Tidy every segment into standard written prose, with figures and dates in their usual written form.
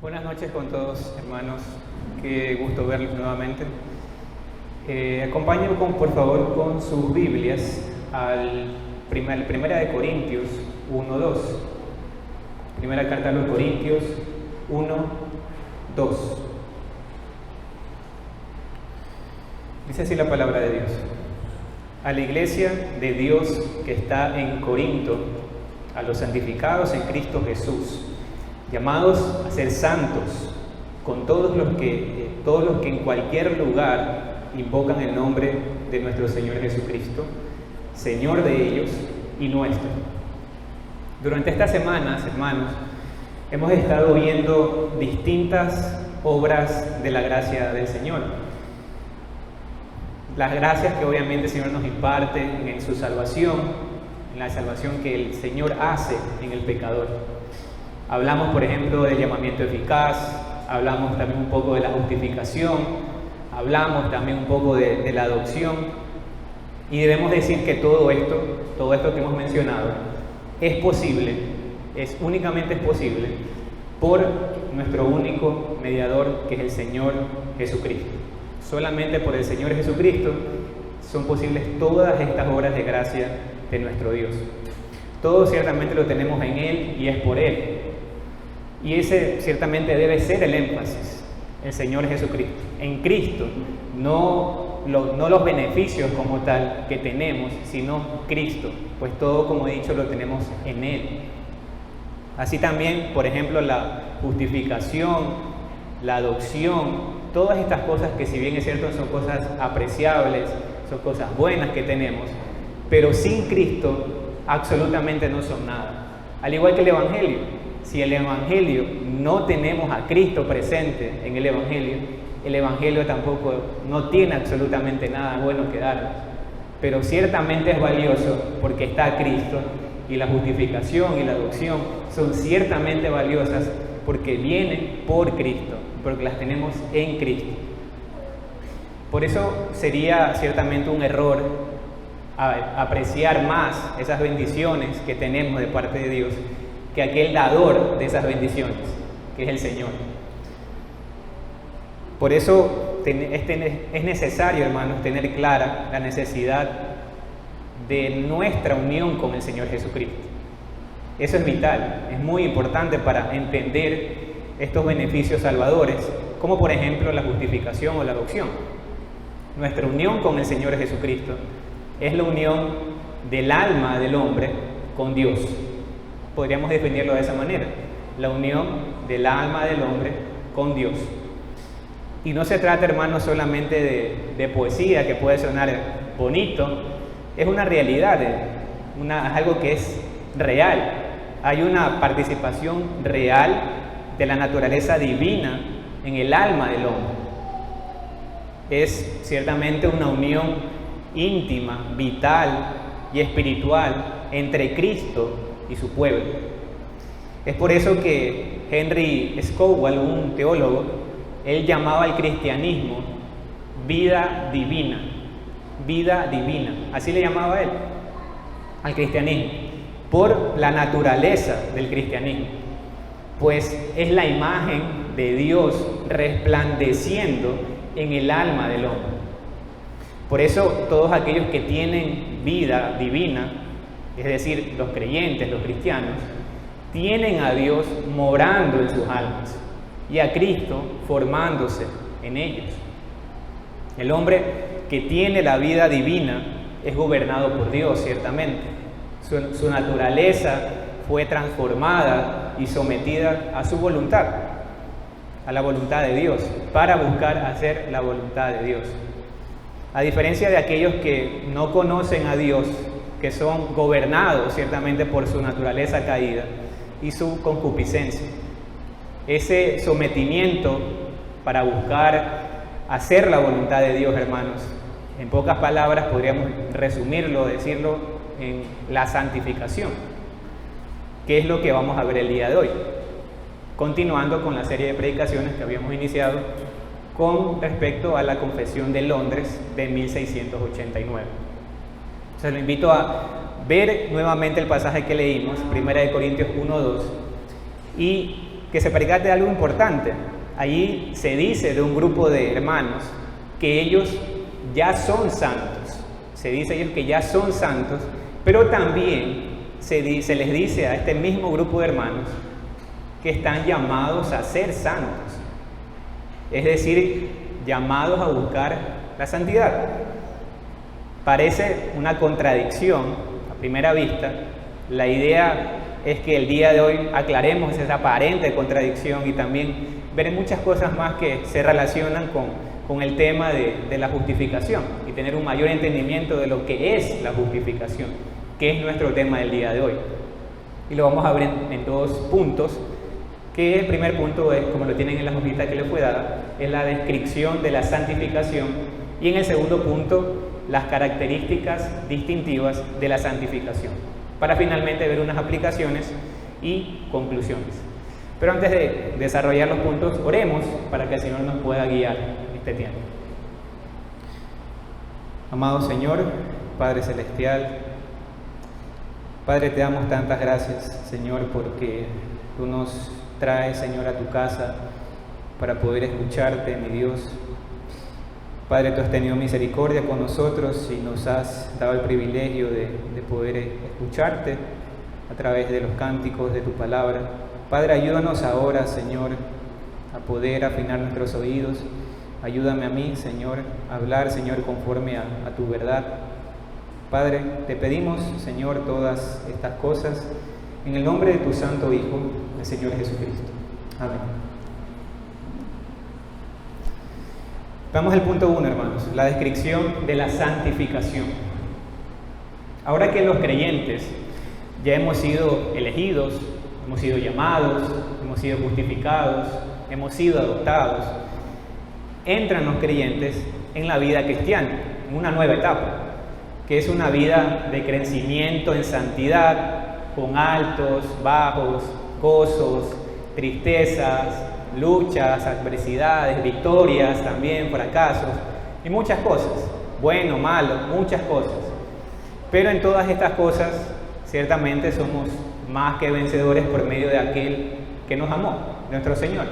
Buenas noches con todos, hermanos. Qué gusto verlos nuevamente. Acompáñenme, por favor, con sus Biblias al Primera de Corintios 1:2. Primera carta a los Corintios 1:2. Dice así la palabra de Dios. A la iglesia de Dios que está en Corinto, a los santificados en Cristo Jesús, llamados a ser santos, con todos los que en cualquier lugar invocan el nombre de nuestro Señor Jesucristo, Señor de ellos y nuestro. Durante estas semanas, hermanos, hemos estado viendo distintas obras de la gracia del Señor. Las gracias que obviamente el Señor nos imparte en su salvación, en la salvación que el Señor hace en el pecador. Hablamos, por ejemplo, del llamamiento eficaz, hablamos también un poco de la justificación, hablamos también un poco de la adopción, y debemos decir que todo esto que hemos mencionado, es posible, únicamente es posible por nuestro único mediador, que es el Señor Jesucristo. Solamente por el Señor Jesucristo son posibles todas estas obras de gracia de nuestro Dios. Todo ciertamente lo tenemos en Él y es por Él. Y ese ciertamente debe ser el énfasis, el Señor Jesucristo. En Cristo, no los beneficios como tal que tenemos, sino Cristo, pues todo, como he dicho, lo tenemos en Él. Así también, por ejemplo, la justificación, la adopción, todas estas cosas que, si bien es cierto, son cosas apreciables, son cosas buenas que tenemos, pero sin Cristo absolutamente no son nada. Al igual que el Evangelio. Si el Evangelio no tenemos a Cristo presente en el Evangelio tampoco no tiene absolutamente nada bueno que darnos. Pero ciertamente es valioso porque está Cristo, y la justificación y la adopción son ciertamente valiosas porque vienen por Cristo, porque las tenemos en Cristo. Por eso sería ciertamente un error apreciar más esas bendiciones que tenemos de parte de Dios que aquel dador de esas bendiciones, que es el Señor. Por eso es necesario, hermanos, tener clara la necesidad de nuestra unión con el Señor Jesucristo. Eso es vital, es muy importante para entender estos beneficios salvadores, como por ejemplo la justificación o la adopción. Nuestra unión con el Señor Jesucristo es la unión del alma del hombre con Dios. Podríamos definirlo de esa manera, la unión del alma del hombre con Dios. Y no se trata, hermanos, solamente de poesía que puede sonar bonito, es una realidad, algo que es real. Hay una participación real de la naturaleza divina en el alma del hombre. Es ciertamente una unión íntima, vital y espiritual entre Cristo y su pueblo. Es por eso que Henry Scougal, un teólogo, él llamaba al cristianismo vida divina, así le llamaba él al cristianismo, por la naturaleza del cristianismo, pues es la imagen de Dios resplandeciendo en el alma del hombre. Por eso todos aquellos que tienen vida divina, es decir, los creyentes, los cristianos, tienen a Dios morando en sus almas y a Cristo formándose en ellos. El hombre que tiene la vida divina es gobernado por Dios, ciertamente. Su naturaleza fue transformada y sometida a su voluntad, a la voluntad de Dios, para buscar hacer la voluntad de Dios. A diferencia de aquellos que no conocen a Dios, que son gobernados ciertamente por su naturaleza caída y su concupiscencia. Ese sometimiento para buscar hacer la voluntad de Dios, hermanos, en pocas palabras podríamos resumirlo, decirlo en la santificación, que es lo que vamos a ver el día de hoy, continuando con la serie de predicaciones que habíamos iniciado con respecto a la Confesión de Londres de 1689. Se lo invito a ver nuevamente el pasaje que leímos, 1 Corintios 1:2, y que se percate de algo importante. Allí se dice de un grupo de hermanos que ellos ya son santos. Se dice ellos que ya son santos, pero también se les dice a este mismo grupo de hermanos que están llamados a ser santos. Es decir, llamados a buscar la santidad. Parece una contradicción a primera vista. La idea es que el día de hoy aclaremos esa aparente contradicción y también ver muchas cosas más que se relacionan con el tema de la justificación y tener un mayor entendimiento de lo que es la justificación, que es nuestro tema del día de hoy. Y lo vamos a ver en dos puntos, que el primer punto es, como lo tienen en la hojita que les fue dada, es la descripción de la santificación, y en el segundo punto, las características distintivas de la santificación, para finalmente ver unas aplicaciones y conclusiones. Pero antes de desarrollar los puntos, oremos para que el Señor nos pueda guiar en este tiempo. Amado Señor, Padre Celestial, Padre, te damos tantas gracias, Señor, porque tú nos traes, Señor, a tu casa para poder escucharte, mi Dios. Padre, tú has tenido misericordia con nosotros y nos has dado el privilegio de poder escucharte a través de los cánticos de tu palabra. Padre, ayúdanos ahora, Señor, a poder afinar nuestros oídos. Ayúdame a mí, Señor, a hablar, Señor, conforme a tu verdad. Padre, te pedimos, Señor, todas estas cosas en el nombre de tu Santo Hijo, el Señor Jesucristo. Amén. Vamos al punto 1, hermanos, la descripción de la santificación. Ahora que los creyentes ya hemos sido elegidos, hemos sido llamados, hemos sido justificados, hemos sido adoptados, entran los creyentes en la vida cristiana, en una nueva etapa, que es una vida de crecimiento en santidad, con altos, bajos, gozos, tristezas, luchas, adversidades, victorias, también fracasos y muchas cosas, bueno, malo, muchas cosas. Pero en todas estas cosas, ciertamente somos más que vencedores por medio de aquel que nos amó, nuestro Señor.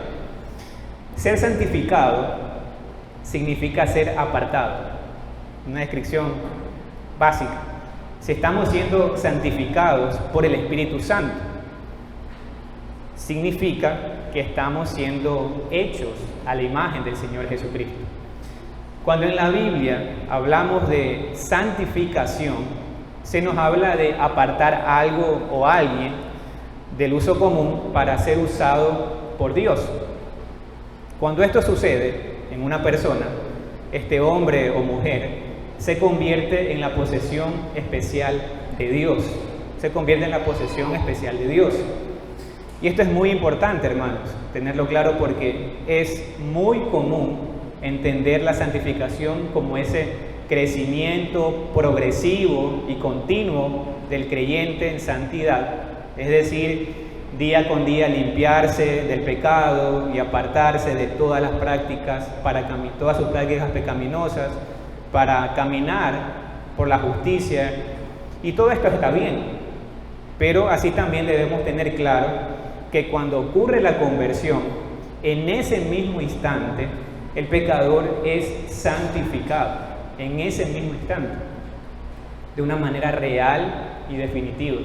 Ser santificado significa ser apartado. Una descripción básica. Si estamos siendo santificados por el Espíritu Santo, significa que estamos siendo hechos a la imagen del Señor Jesucristo. Cuando en la Biblia hablamos de santificación, se nos habla de apartar algo o alguien del uso común para ser usado por Dios. Cuando esto sucede en una persona, este hombre o mujer se convierte en la posesión especial de Dios. Se convierte en la posesión especial de Dios. Y esto es muy importante, hermanos, tenerlo claro, porque es muy común entender la santificación como ese crecimiento progresivo y continuo del creyente en santidad, es decir, día con día limpiarse del pecado y apartarse de todas las prácticas, todas sus prácticas pecaminosas, para caminar por la justicia, y todo esto está bien, pero así también debemos tener claro que cuando ocurre la conversión, en ese mismo instante, el pecador es santificado, en ese mismo instante, de una manera real y definitiva.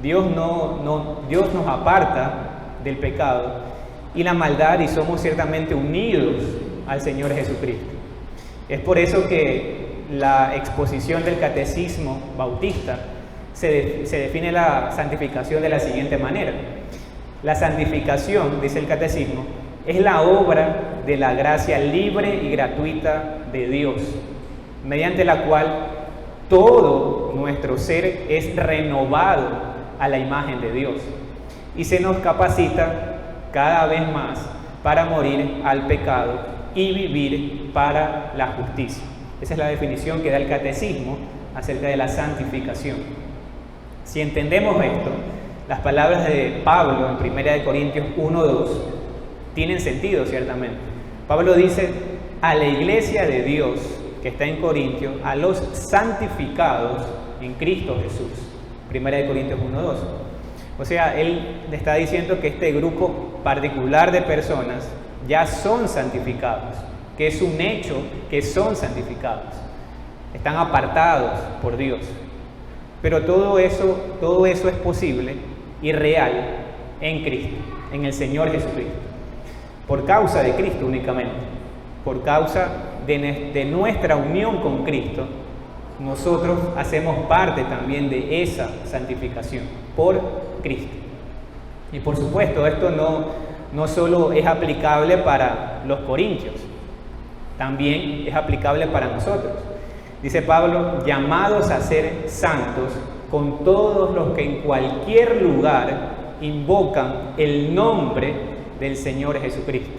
Dios nos aparta del pecado y la maldad, y somos ciertamente unidos al Señor Jesucristo. Es por eso que la exposición del Catecismo Bautista se define la santificación de la siguiente manera. La santificación, dice el Catecismo, es la obra de la gracia libre y gratuita de Dios, mediante la cual todo nuestro ser es renovado a la imagen de Dios y se nos capacita cada vez más para morir al pecado y vivir para la justicia. Esa es la definición que da el Catecismo acerca de la santificación. Si entendemos esto, las palabras de Pablo en 1 Corintios 1:2 tienen sentido, ciertamente. Pablo dice a la iglesia de Dios que está en Corintio, a los santificados en Cristo Jesús. 1 Corintios 1:2. O sea, él está diciendo que este grupo particular de personas ya son santificados, que es un hecho que son santificados, están apartados por Dios. Pero todo eso es posible y real en Cristo, en el Señor Jesucristo, por causa de Cristo únicamente, por causa de nuestra unión con Cristo. Nosotros hacemos parte también de esa santificación por Cristo. Y por supuesto, esto no solo es aplicable para los corintios, también es aplicable para nosotros. Dice Pablo, llamados a ser santos con todos los que en cualquier lugar invocan el nombre del Señor Jesucristo.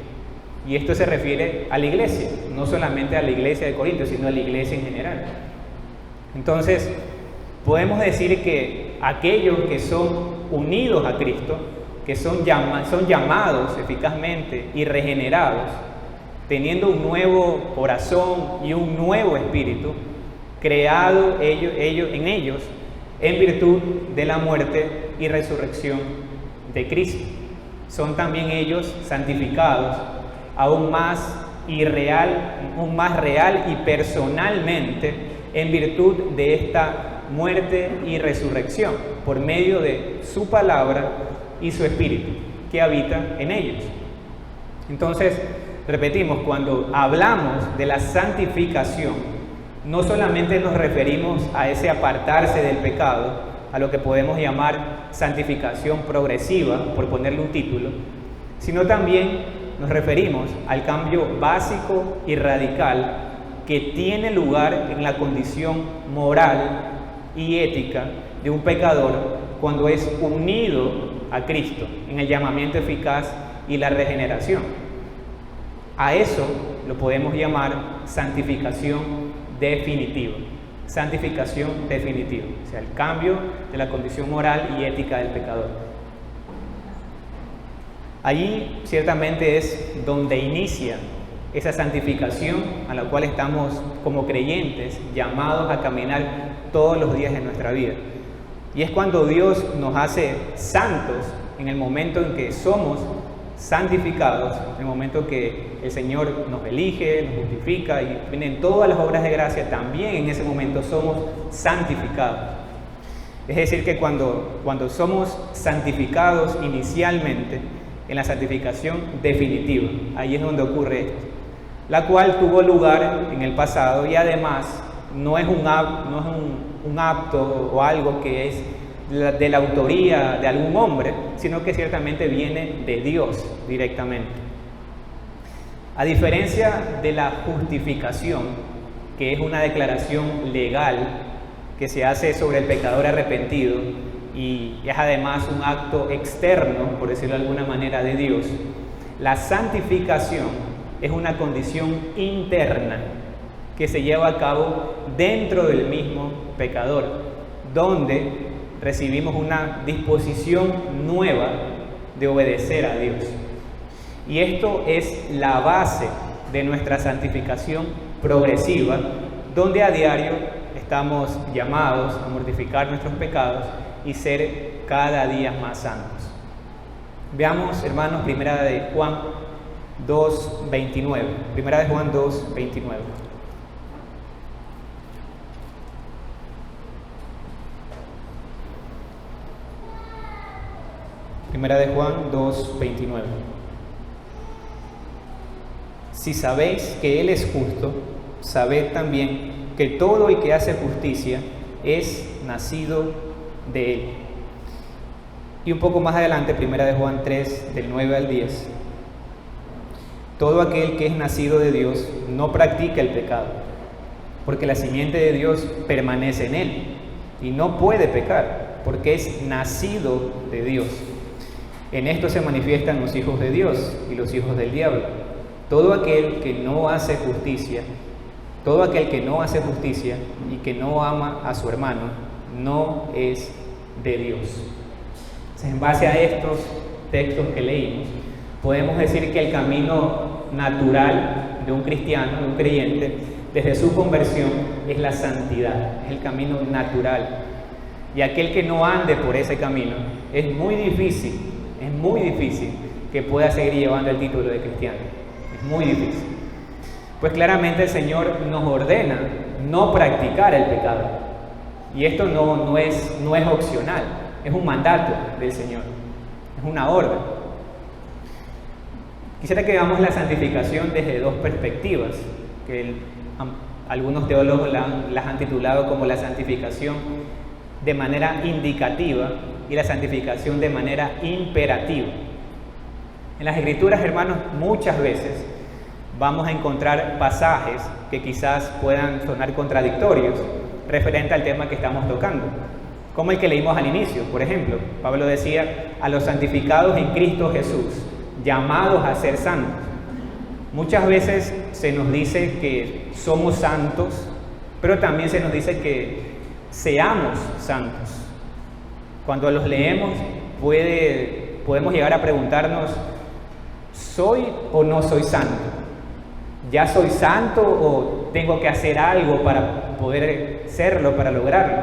Y esto se refiere a la iglesia, no solamente a la iglesia de Corintios, sino a la iglesia en general. Entonces, podemos decir que aquellos que son unidos a Cristo, que son llamados eficazmente y regenerados, teniendo un nuevo corazón y un nuevo espíritu, creado en ellos en virtud de la muerte y resurrección de Cristo. Son también ellos santificados aún más real y personalmente en virtud de esta muerte y resurrección, por medio de su palabra y su espíritu que habita en ellos. Entonces, repetimos, cuando hablamos de la santificación, no solamente nos referimos a ese apartarse del pecado, a lo que podemos llamar santificación progresiva, por ponerle un título, sino también nos referimos al cambio básico y radical que tiene lugar en la condición moral y ética de un pecador cuando es unido a Cristo en el llamamiento eficaz y la regeneración. A eso lo podemos llamar santificación definitiva. Santificación definitiva, o sea, el cambio de la condición moral y ética del pecador. Allí ciertamente es donde inicia esa santificación a la cual estamos como creyentes llamados a caminar todos los días de nuestra vida. Y es cuando Dios nos hace santos en el momento en que somos santificados, en el momento que el Señor nos elige, nos justifica y vienen todas las obras de gracia, también en ese momento somos santificados. Es decir, que cuando somos santificados inicialmente, en la santificación definitiva, ahí es donde ocurre esto, la cual tuvo lugar en el pasado y además no es un acto o algo que es de la autoría de algún hombre, sino que ciertamente viene de Dios directamente. A diferencia de la justificación, que es una declaración legal que se hace sobre el pecador arrepentido y es además un acto externo, por decirlo de alguna manera, de Dios, la santificación es una condición interna que se lleva a cabo dentro del mismo pecador, donde recibimos una disposición nueva de obedecer a Dios. Y esto es la base de nuestra santificación progresiva, donde a diario estamos llamados a mortificar nuestros pecados y ser cada día más santos. Veamos, hermanos, Primera de Juan 2:29. Primera de Juan 2:29. Primera de Juan 2:29. Si sabéis que Él es justo, sabed también que todo el que hace justicia es nacido de Él. Y un poco más adelante, Primera de Juan 3, del 9 al 10. Todo aquel que es nacido de Dios no practica el pecado, porque la simiente de Dios permanece en él y no puede pecar, porque es nacido de Dios. En esto se manifiestan los hijos de Dios y los hijos del diablo. Todo aquel que no hace justicia y que no ama a su hermano, no es de Dios. Entonces, en base a estos textos que leímos, podemos decir que el camino natural de un cristiano, de un creyente, desde su conversión, es la santidad, es el camino natural. Y aquel que no ande por ese camino, es muy difícil que pueda seguir llevando el título de cristiano. Es muy difícil. Pues claramente el Señor nos ordena no practicar el pecado. Y esto no es opcional, es un mandato del Señor, es una orden. Quisiera que veamos la santificación desde dos perspectivas, que algunos teólogos las han titulado como la santificación de manera indicativa y la santificación de manera imperativa. En las Escrituras, hermanos, muchas veces vamos a encontrar pasajes que quizás puedan sonar contradictorios referente al tema que estamos tocando, como el que leímos al inicio. Por ejemplo, Pablo decía: a los santificados en Cristo Jesús, llamados a ser santos. Muchas veces se nos dice que somos santos, pero también se nos dice que seamos santos. Cuando los leemos podemos llegar a preguntarnos: ¿soy o no soy santo? ¿Ya soy santo o tengo que hacer algo para poder serlo, para lograrlo?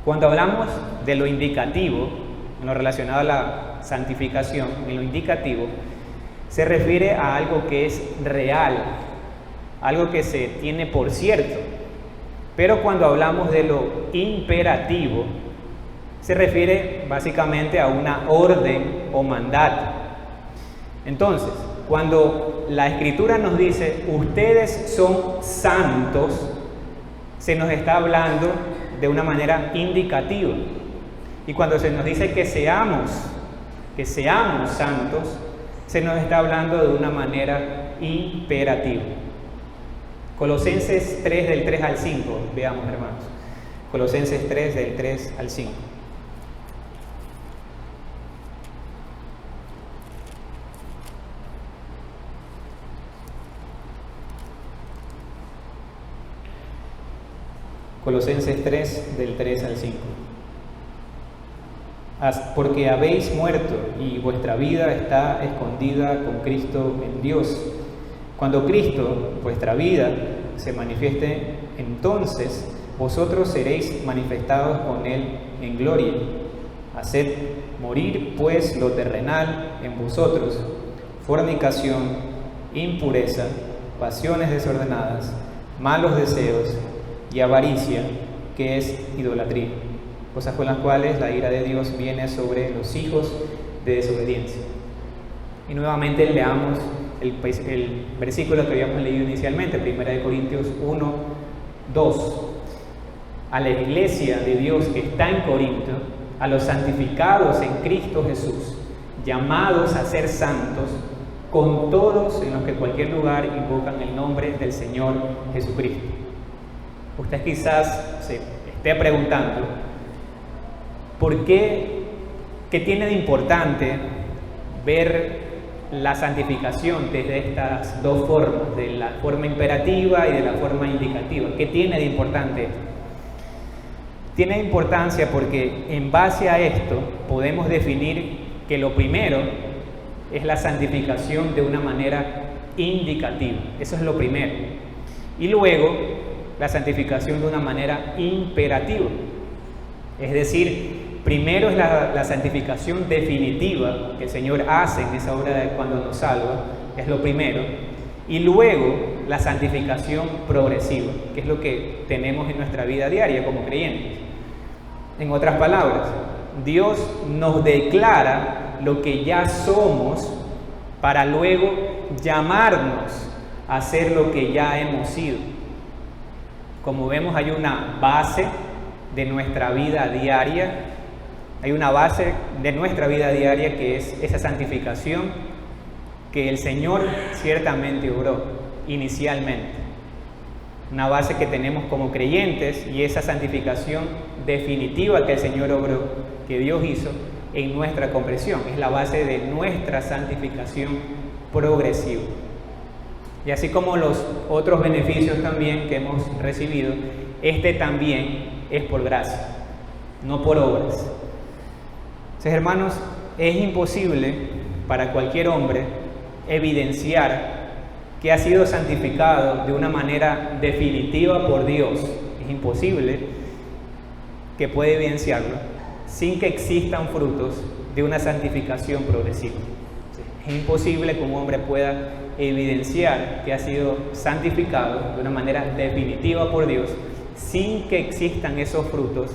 Cuando hablamos de lo indicativo, en lo relacionado a la santificación, en lo indicativo, se refiere a algo que es real, algo que se tiene por cierto. Pero cuando hablamos de lo imperativo, se refiere básicamente a una orden o mandato. Entonces, cuando la Escritura nos dice: ustedes son santos, se nos está hablando de una manera indicativa. Y cuando se nos dice que seamos santos, se nos está hablando de una manera imperativa. Colosenses 3, del 3 al 5, veamos, hermanos. Colosenses 3, del 3 al 5. Colosenses 3, del 3 al 5. Porque habéis muerto y vuestra vida está escondida con Cristo en Dios. Cuando Cristo, vuestra vida, se manifieste, entonces vosotros seréis manifestados con Él en gloria. Haced morir pues lo terrenal en vosotros: fornicación, impureza, pasiones desordenadas, malos deseos y avaricia, que es idolatría, cosas con las cuales la ira de Dios viene sobre los hijos de desobediencia. Y nuevamente leamos el versículo que habíamos leído inicialmente, 1 Corintios 1, 2. A la iglesia de Dios que está en Corinto, a los santificados en Cristo Jesús, llamados a ser santos, con todos en los que en cualquier lugar invocan el nombre del Señor Jesucristo. Usted quizás se esté preguntando: ¿por qué tiene de importante ver la santificación desde estas dos formas, de la forma imperativa y de la forma indicativa? ¿Qué tiene de importante esto? Tiene importancia porque en base a esto podemos definir que lo primero es la santificación de una manera indicativa. Eso es lo primero. Y luego la santificación de una manera imperativa. Es decir, primero es la santificación definitiva que el Señor hace en esa obra de cuando nos salva, es lo primero, y luego la santificación progresiva, que es lo que tenemos en nuestra vida diaria como creyentes. En otras palabras, Dios nos declara lo que ya somos para luego llamarnos a ser lo que ya hemos sido. Como vemos, hay una base de nuestra vida diaria, que es esa santificación que el Señor ciertamente obró inicialmente. Una base que tenemos como creyentes, y esa santificación definitiva que el Señor obró, que Dios hizo en nuestra conversión, es la base de nuestra santificación progresiva. Y así como los otros beneficios también que hemos recibido, este también es por gracia, no por obras. Entonces, hermanos, es imposible para cualquier hombre evidenciar que ha sido santificado de una manera definitiva por Dios. Es imposible que puede evidenciarlo sin que existan frutos de una santificación progresiva. Es imposible que un hombre pueda evidenciar que ha sido santificado de una manera definitiva por Dios sin que existan esos frutos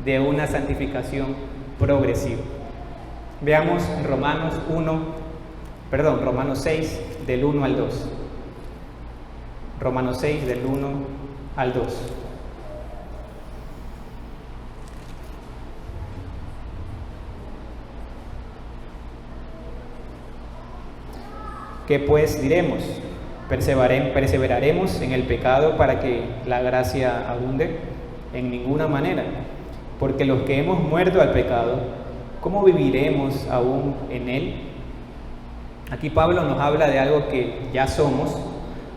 de una santificación progresiva. Veamos Romanos 6 del 1 al 2. Romanos 6 del 1 al 2. ¿Qué pues diremos? ¿Perseveraremos en el pecado para que la gracia abunde? En ninguna manera, porque los que hemos muerto al pecado, ¿cómo viviremos aún en él? Aquí Pablo nos habla de algo que ya somos,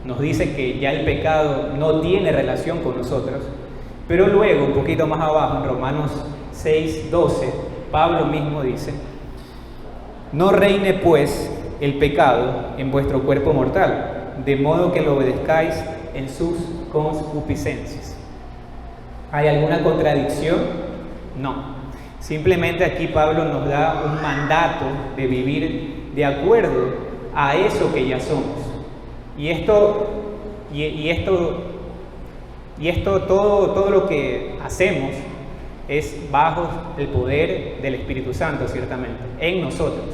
nos dice que ya el pecado no tiene relación con nosotros, pero luego, un poquito más abajo, en Romanos 6:12, Pablo mismo dice: no reine pues el pecado en vuestro cuerpo mortal, de modo que lo obedezcáis en sus concupiscencias. ¿Hay alguna contradicción? No. Simplemente aquí Pablo nos da un mandato de vivir de acuerdo a eso que ya somos. Todo lo que hacemos es bajo el poder del Espíritu Santo, ciertamente, en nosotros.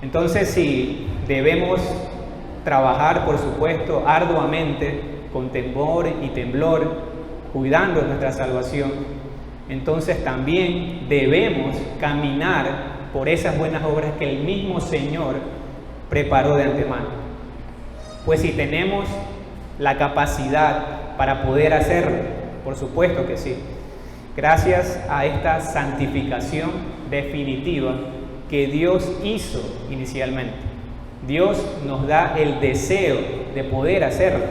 Entonces, si debemos trabajar, por supuesto, arduamente, con temor y temblor, cuidando nuestra salvación, entonces también debemos caminar por esas buenas obras que el mismo Señor preparó de antemano. Pues si tenemos la capacidad para poder hacerlo, por supuesto que sí. Gracias a esta santificación definitiva que Dios hizo inicialmente. Dios nos da el deseo de poder hacerlo.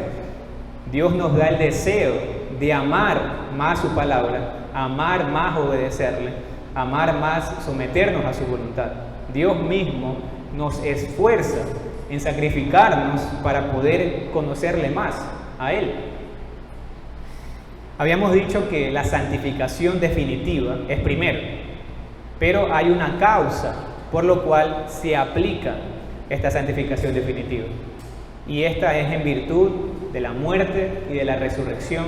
Dios nos da el deseo de amar más su palabra, amar más obedecerle, amar más someternos a su voluntad. Dios mismo nos esfuerza en sacrificarnos para poder conocerle más a Él. Habíamos dicho que la santificación definitiva es primero, pero hay una causa por lo cual se aplica esta santificación definitiva. Y esta es en virtud de la muerte y de la resurrección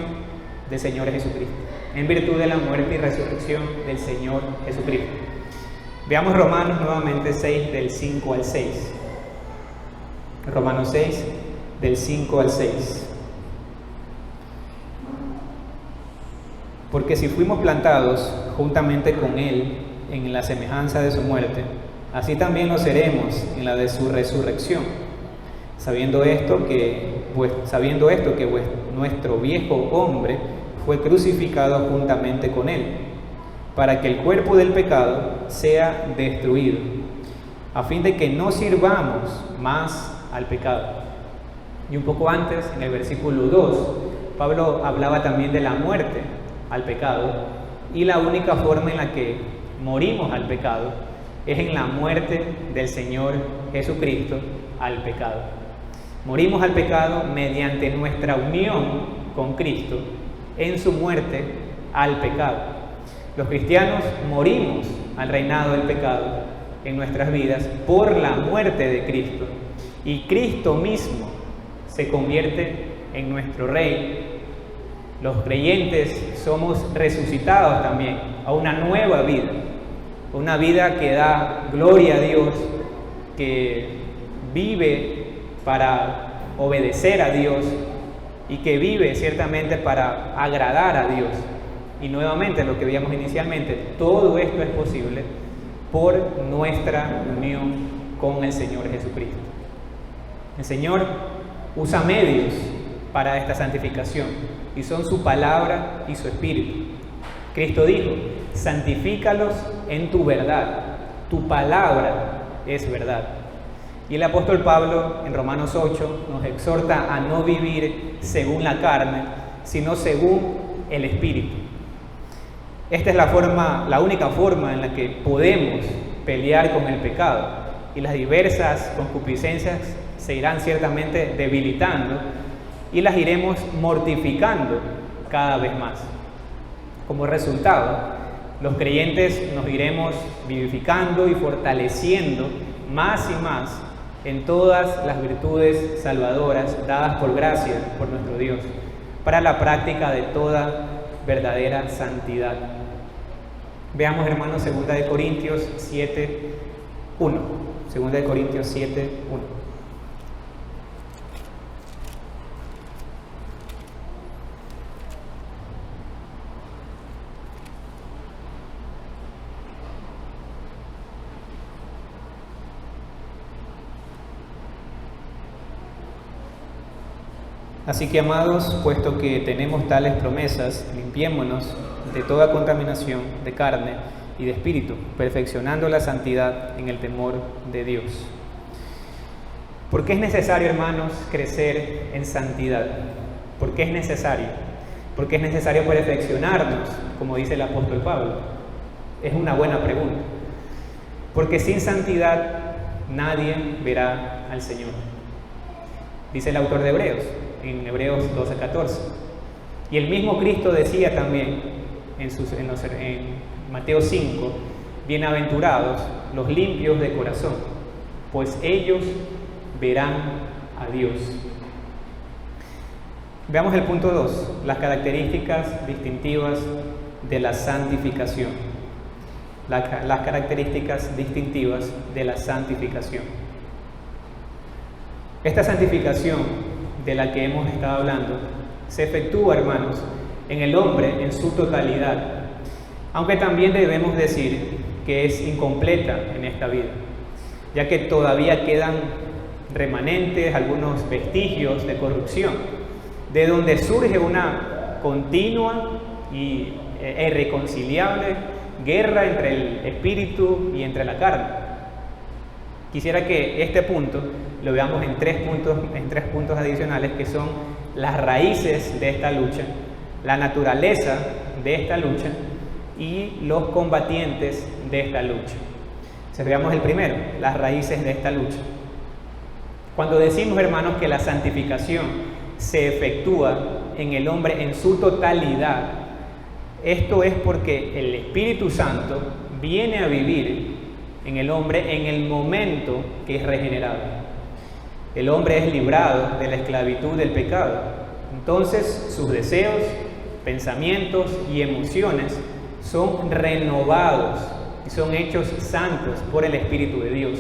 del Señor Jesucristo. En virtud de la muerte y resurrección del Señor Jesucristo. Veamos Romanos nuevamente 6 del 5 al 6. Romanos 6 del 5 al 6. Porque si fuimos plantados juntamente con Él en la semejanza de su muerte, así también lo seremos en la de su resurrección, sabiendo esto que nuestro viejo hombre fue crucificado juntamente con Él, para que el cuerpo del pecado sea destruido, a fin de que no sirvamos más al pecado. Y un poco antes, en el versículo 2, Pablo hablaba también de la muerte al pecado, y la única forma en la que morimos al pecado es en la muerte del Señor Jesucristo al pecado. Morimos al pecado mediante nuestra unión con Cristo en su muerte al pecado. Los cristianos morimos al reinado del pecado en nuestras vidas por la muerte de Cristo, y Cristo mismo se convierte en nuestro Rey. Los creyentes somos resucitados también a una nueva vida, una vida que da gloria a Dios, que vive para obedecer a Dios y que vive ciertamente para agradar a Dios. Y nuevamente, lo que veíamos inicialmente, todo esto es posible por nuestra unión con el Señor Jesucristo. El Señor usa medios para esta santificación, y son su palabra y su espíritu. Cristo dijo: santifícalos en tu verdad, tu palabra es verdad. Y el apóstol Pablo en Romanos 8 nos exhorta a no vivir según la carne, sino según el espíritu. Esta es la única forma en la que podemos pelear con el pecado, y las diversas concupiscencias se irán ciertamente debilitando y las iremos mortificando cada vez más. Como resultado, los creyentes nos iremos vivificando y fortaleciendo más y más en todas las virtudes salvadoras dadas por gracia por nuestro Dios, para la práctica de toda verdadera santidad. Veamos, hermanos, 2 de Corintios 7:1. 2 de Corintios 7:1. Así que, amados, puesto que tenemos tales promesas, limpiémonos de toda contaminación de carne y de espíritu, perfeccionando la santidad en el temor de Dios. ¿Por qué es necesario, hermanos, crecer en santidad? ¿Por qué es necesario? Porque es necesario perfeccionarnos, como dice el apóstol Pablo. Es una buena pregunta. Porque sin santidad nadie verá al Señor. Dice el autor de Hebreos, en Hebreos 12:14. Y el mismo Cristo decía también en Mateo 5, bienaventurados los limpios de corazón, pues ellos verán a Dios. Veamos el punto 2, las características distintivas de la santificación. Las características distintivas de la santificación. Esta santificación de la que hemos estado hablando se efectúa, hermanos, en el hombre en su totalidad, aunque también debemos decir que es incompleta en esta vida, ya que todavía quedan remanentes, algunos vestigios de corrupción, de donde surge una continua y irreconciliable guerra entre el espíritu y entre la carne. Quisiera que este punto lo veamos en tres puntos adicionales, que son las raíces de esta lucha, la naturaleza de esta lucha y los combatientes de esta lucha. Entonces, veamos el primero, las raíces de esta lucha. Cuando decimos, hermanos, que la santificación se efectúa en el hombre en su totalidad, esto es porque el Espíritu Santo viene a vivir en el hombre en el momento que es regenerado. El hombre es librado de la esclavitud del pecado. Entonces sus deseos, pensamientos y emociones son renovados y son hechos santos por el Espíritu de Dios.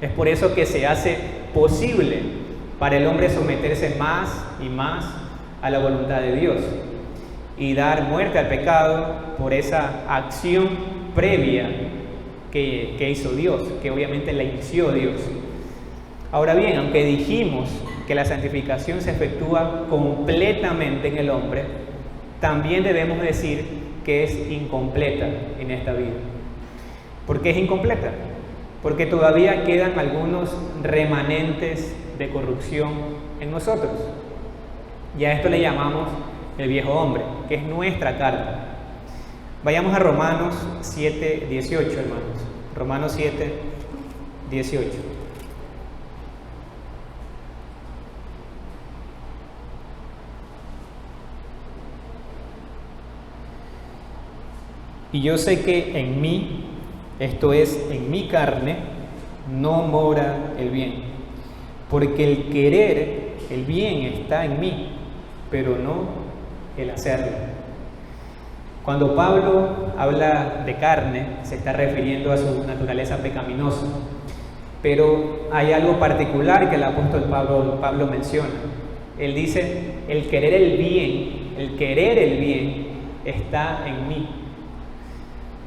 Es por eso que se hace posible para el hombre someterse más y más a la voluntad de Dios y dar muerte al pecado por esa acción previa que hizo Dios, que obviamente la inició Dios. Ahora bien, aunque dijimos que la santificación se efectúa completamente en el hombre, también debemos decir que es incompleta en esta vida. ¿Por qué es incompleta? Porque todavía quedan algunos remanentes de corrupción en nosotros. Y a esto le llamamos el viejo hombre, que es nuestra carne. Vayamos a Romanos 7:18, hermanos. Romanos 7:18. Y yo sé que en mí, esto es, en mi carne, no mora el bien. Porque el querer, el bien está en mí, pero no el hacerlo. Cuando Pablo habla de carne, se está refiriendo a su naturaleza pecaminosa. Pero hay algo particular que el apóstol Pablo menciona. Él dice, el querer el bien está en mí.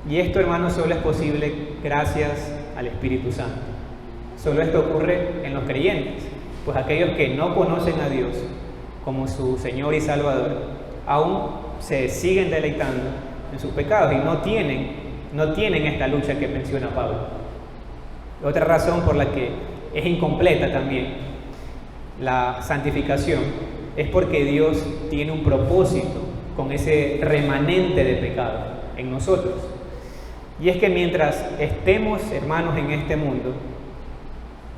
Y esto, hermanos, solo es posible gracias al Espíritu Santo. Solo esto ocurre en los creyentes, pues aquellos que no conocen a Dios como su Señor y Salvador, aún se siguen deleitando en sus pecados y no tienen esta lucha que menciona Pablo. Otra razón por la que es incompleta también la santificación es porque Dios tiene un propósito con ese remanente de pecado en nosotros. Y es que mientras estemos, hermanos, en este mundo,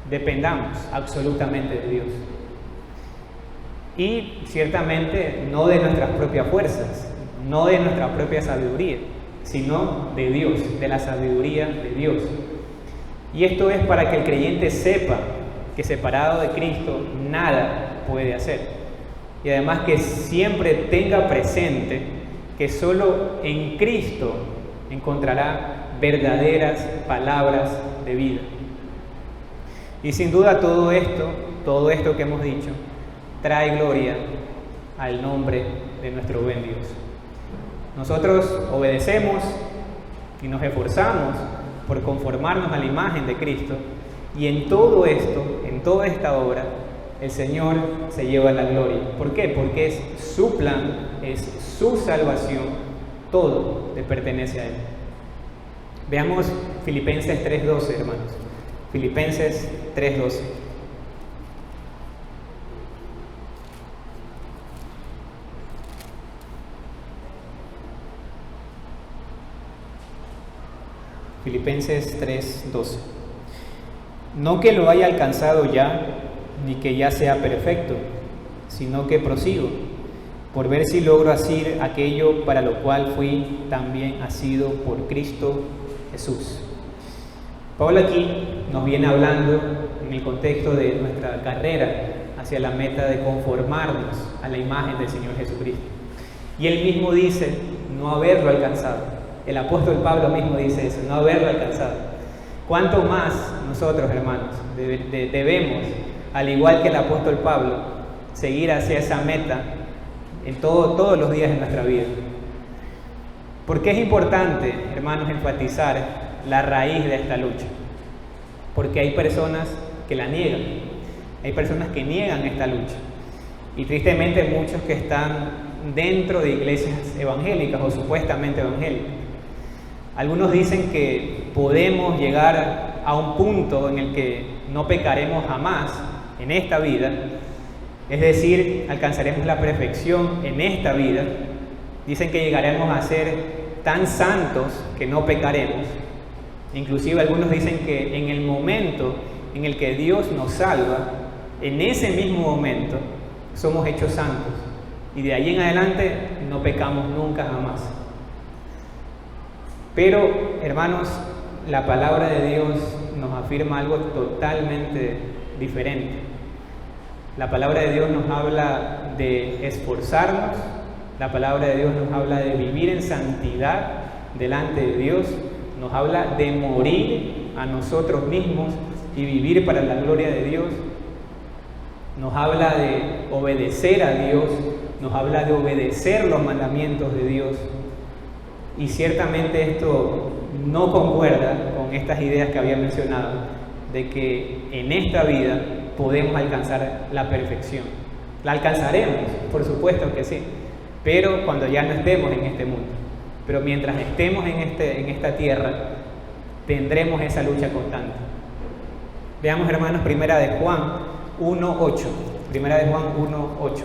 dependamos absolutamente de Dios. Y ciertamente no de nuestras propias fuerzas, no de nuestra propia sabiduría, sino de Dios, de la sabiduría de Dios. Y esto es para que el creyente sepa que separado de Cristo nada puede hacer. Y además que siempre tenga presente que solo en Cristo encontrará verdaderas palabras de vida. Y sin duda todo esto que hemos dicho, trae gloria al nombre de nuestro buen Dios. Nosotros obedecemos y nos esforzamos por conformarnos a la imagen de Cristo, y en todo esto, en toda esta obra, el Señor se lleva la gloria. ¿Por qué? Porque es su plan, es su salvación, todo le pertenece a Él. Veamos Filipenses 3:12, hermanos. Filipenses 3:12. Filipenses 3:12. No que lo haya alcanzado ya, ni que ya sea perfecto, sino que prosigo, por ver si logro hacer aquello para lo cual fui también asido por Cristo Jesús. Pablo aquí nos viene hablando en el contexto de nuestra carrera hacia la meta de conformarnos a la imagen del Señor Jesucristo. Y él mismo dice no haberlo alcanzado. El apóstol Pablo mismo dice eso, no haberlo alcanzado. ¿Cuánto más nosotros, hermanos, debemos, al igual que el apóstol Pablo, seguir hacia esa meta en todos los días de nuestra vida? ¿Por qué es importante, hermanos, enfatizar la raíz de esta lucha? Porque hay personas que la niegan, hay personas que niegan esta lucha, y tristemente muchos que están dentro de iglesias evangélicas o supuestamente evangélicas. Algunos dicen que podemos llegar a un punto en el que no pecaremos jamás en esta vida, es decir, alcanzaremos la perfección en esta vida. Dicen que llegaremos a ser tan santos que no pecaremos. Inclusive algunos dicen que en el momento en el que Dios nos salva, en ese mismo momento somos hechos santos, y de ahí en adelante no pecamos nunca jamás. Pero, hermanos, la palabra de Dios nos afirma algo totalmente diferente. La palabra de Dios nos habla de esforzarnos, la palabra de Dios nos habla de vivir en santidad delante de Dios, nos habla de morir a nosotros mismos y vivir para la gloria de Dios, nos habla de obedecer a Dios, nos habla de obedecer los mandamientos de Dios. Y ciertamente esto no concuerda con estas ideas que había mencionado, de que en esta vida podemos alcanzar la perfección. La alcanzaremos, por supuesto que sí, pero cuando ya no estemos en este mundo. Pero mientras estemos en esta tierra, tendremos esa lucha constante. Veamos, hermanos, Primera de Juan 1:8. Primera de Juan 1:8.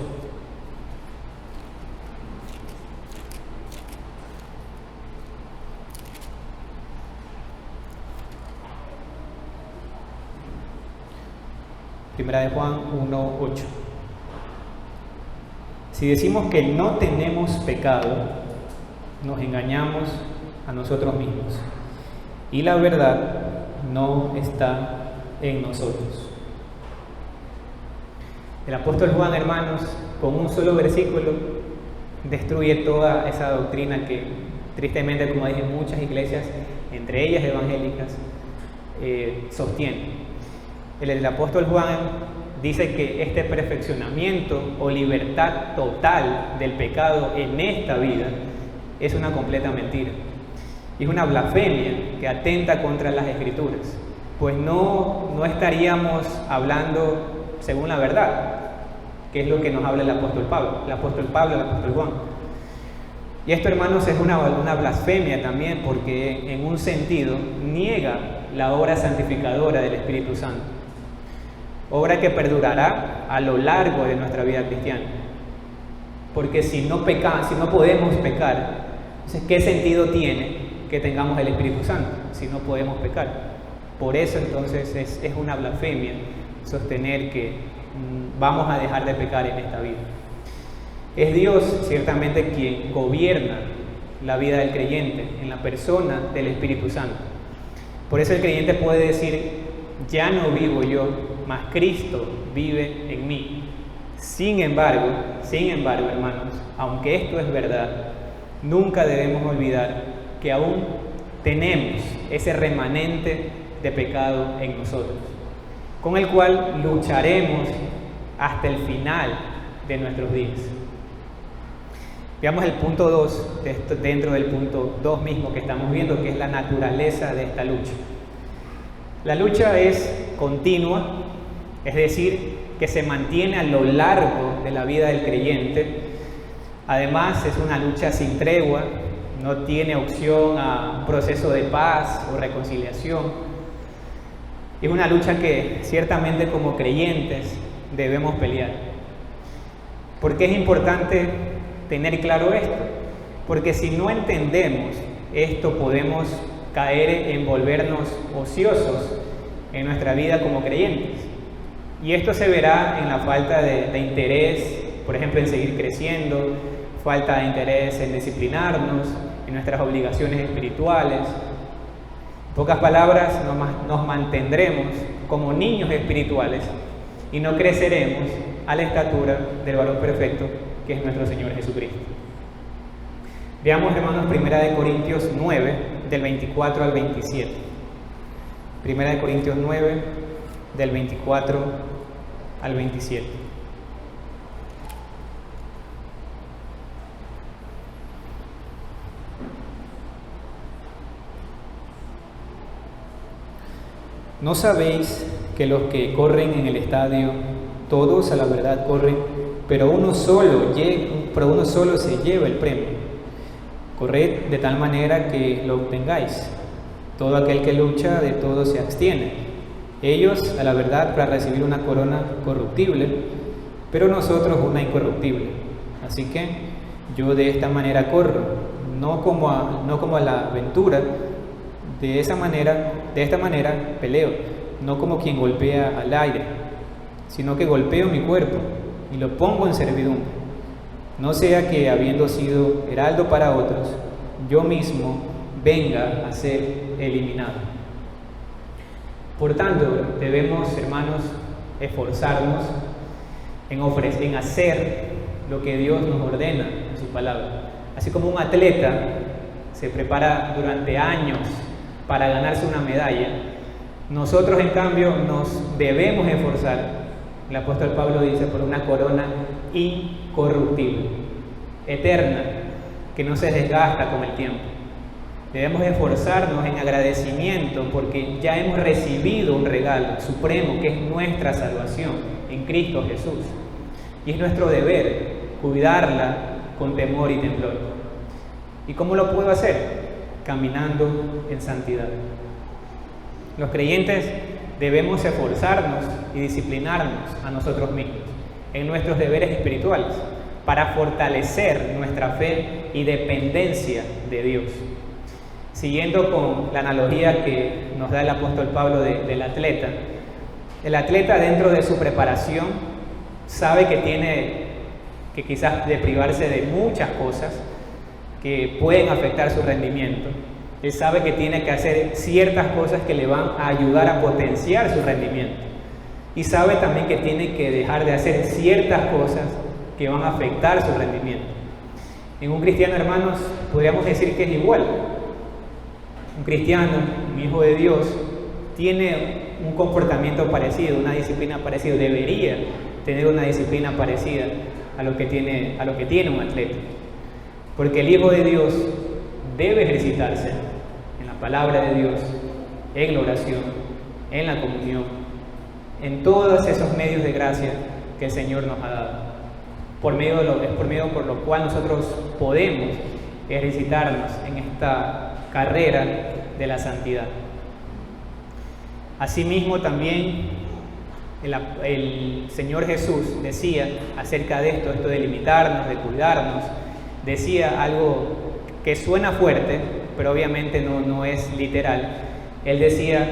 Primera de Juan 1:8. Si decimos que no tenemos pecado, nos engañamos a nosotros mismos, y la verdad no está en nosotros. El apóstol Juan, hermanos, con un solo versículo, destruye toda esa doctrina que, tristemente, como dije, muchas iglesias, entre ellas evangélicas, sostienen. El apóstol Juan dice que este perfeccionamiento o libertad total del pecado en esta vida es una completa mentira. Y es una blasfemia que atenta contra las Escrituras, pues no estaríamos hablando según la verdad, que es lo que nos habla el apóstol Pablo, el apóstol Juan. Y esto, hermanos, es una blasfemia también, porque en un sentido niega la obra santificadora del Espíritu Santo, obra que perdurará a lo largo de nuestra vida cristiana. Porque si no podemos pecar, entonces ¿qué sentido tiene que tengamos el Espíritu Santo si no podemos pecar? Por eso entonces es una blasfemia sostener que vamos a dejar de pecar en esta vida. Es Dios ciertamente quien gobierna la vida del creyente, en la persona del Espíritu Santo. Por eso el creyente puede decir: ya no vivo yo, mas Cristo vive en mí. Sin embargo, hermanos, aunque esto es verdad, nunca debemos olvidar que aún tenemos ese remanente de pecado en nosotros, con el cual lucharemos hasta el final de nuestros días. Veamos el punto 2 dentro del punto 2 mismo que estamos viendo, que es la naturaleza de esta lucha. La lucha es continua, es decir, que se mantiene a lo largo de la vida del creyente. Además, es una lucha sin tregua, no tiene opción a un proceso de paz o reconciliación. Es una lucha que ciertamente como creyentes debemos pelear. ¿Por qué es importante tener claro esto? Porque si no entendemos esto, podemos caer en volvernos ociosos en nuestra vida como creyentes. Y esto se verá en la falta de interés, por ejemplo, en seguir creciendo, falta de interés en disciplinarnos, en nuestras obligaciones espirituales. En pocas palabras, nos mantendremos como niños espirituales y no creceremos a la estatura del varón perfecto, que es nuestro Señor Jesucristo. Veamos, hermanos, 1 Corintios 9, del 24 al 27. 1 Corintios 9, del 24 al 27. ¿No sabéis que los que corren en el estadio, todos a la verdad corren, pero uno solo se lleva el premio? Corred de tal manera que lo obtengáis. Todo aquel que lucha, de todo se abstiene. Ellos, a la verdad, para recibir una corona corruptible, pero nosotros una incorruptible. Así que yo de esta manera corro, no como a la aventura. De esta manera peleo, no como quien golpea al aire, sino que golpeo mi cuerpo y lo pongo en servidumbre. No sea que, habiendo sido heraldo para otros, yo mismo venga a ser eliminado. Por tanto, debemos, hermanos, esforzarnos en hacer lo que Dios nos ordena en su palabra. Así como un atleta se prepara durante años para ganarse una medalla, nosotros en cambio nos debemos esforzar, el apóstol Pablo dice, por una corona incorruptible, eterna, que no se desgasta con el tiempo. Debemos esforzarnos en agradecimiento porque ya hemos recibido un regalo supremo que es nuestra salvación en Cristo Jesús. Y es nuestro deber cuidarla con temor y temblor. ¿Y cómo lo puedo hacer? Caminando en santidad. Los creyentes debemos esforzarnos y disciplinarnos a nosotros mismos en nuestros deberes espirituales para fortalecer nuestra fe y dependencia de Dios. Siguiendo con la analogía que nos da el apóstol Pablo del atleta, el atleta dentro de su preparación sabe que tiene que quizás de privarse de muchas cosas que pueden afectar su rendimiento. Él sabe que tiene que hacer ciertas cosas que le van a ayudar a potenciar su rendimiento. Y sabe también que tiene que dejar de hacer ciertas cosas que van a afectar su rendimiento. En un cristiano, hermanos, podríamos decir que es igual. Un cristiano, un hijo de Dios, tiene un comportamiento parecido, una disciplina parecida, debería tener una disciplina parecida a lo que tiene un atleta. Porque el hijo de Dios debe ejercitarse en la palabra de Dios, en la oración, en la comunión, en todos esos medios de gracia que el Señor nos ha dado. Es por medio por lo cual nosotros podemos ejercitarnos en esta carrera de la santidad. Asimismo, también el Señor Jesús decía acerca de esto de limitarnos, de cuidarnos, decía algo que suena fuerte, pero obviamente no es literal. Él decía: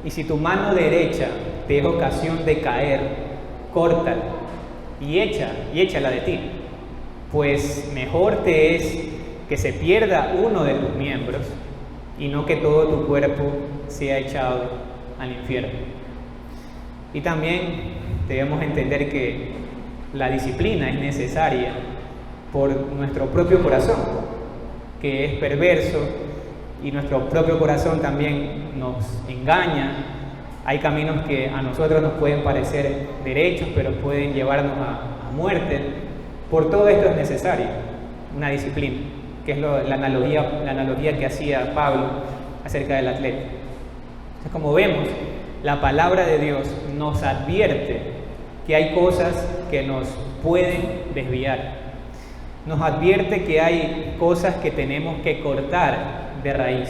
y si tu mano derecha te es ocasión de caer, córtala y échala de ti, pues mejor te es que se pierda uno de tus miembros y no que todo tu cuerpo sea echado al infierno. Y también debemos entender que la disciplina es necesaria por nuestro propio corazón, que es perverso, y nuestro propio corazón también nos engaña. Hay caminos que a nosotros nos pueden parecer derechos, pero pueden llevarnos a muerte. Por todo esto es necesaria una disciplina, que es la analogía que hacía Pablo acerca del atleta. Entonces, como vemos, la palabra de Dios nos advierte que hay cosas que nos pueden desviar. Nos advierte que hay cosas que tenemos que cortar de raíz.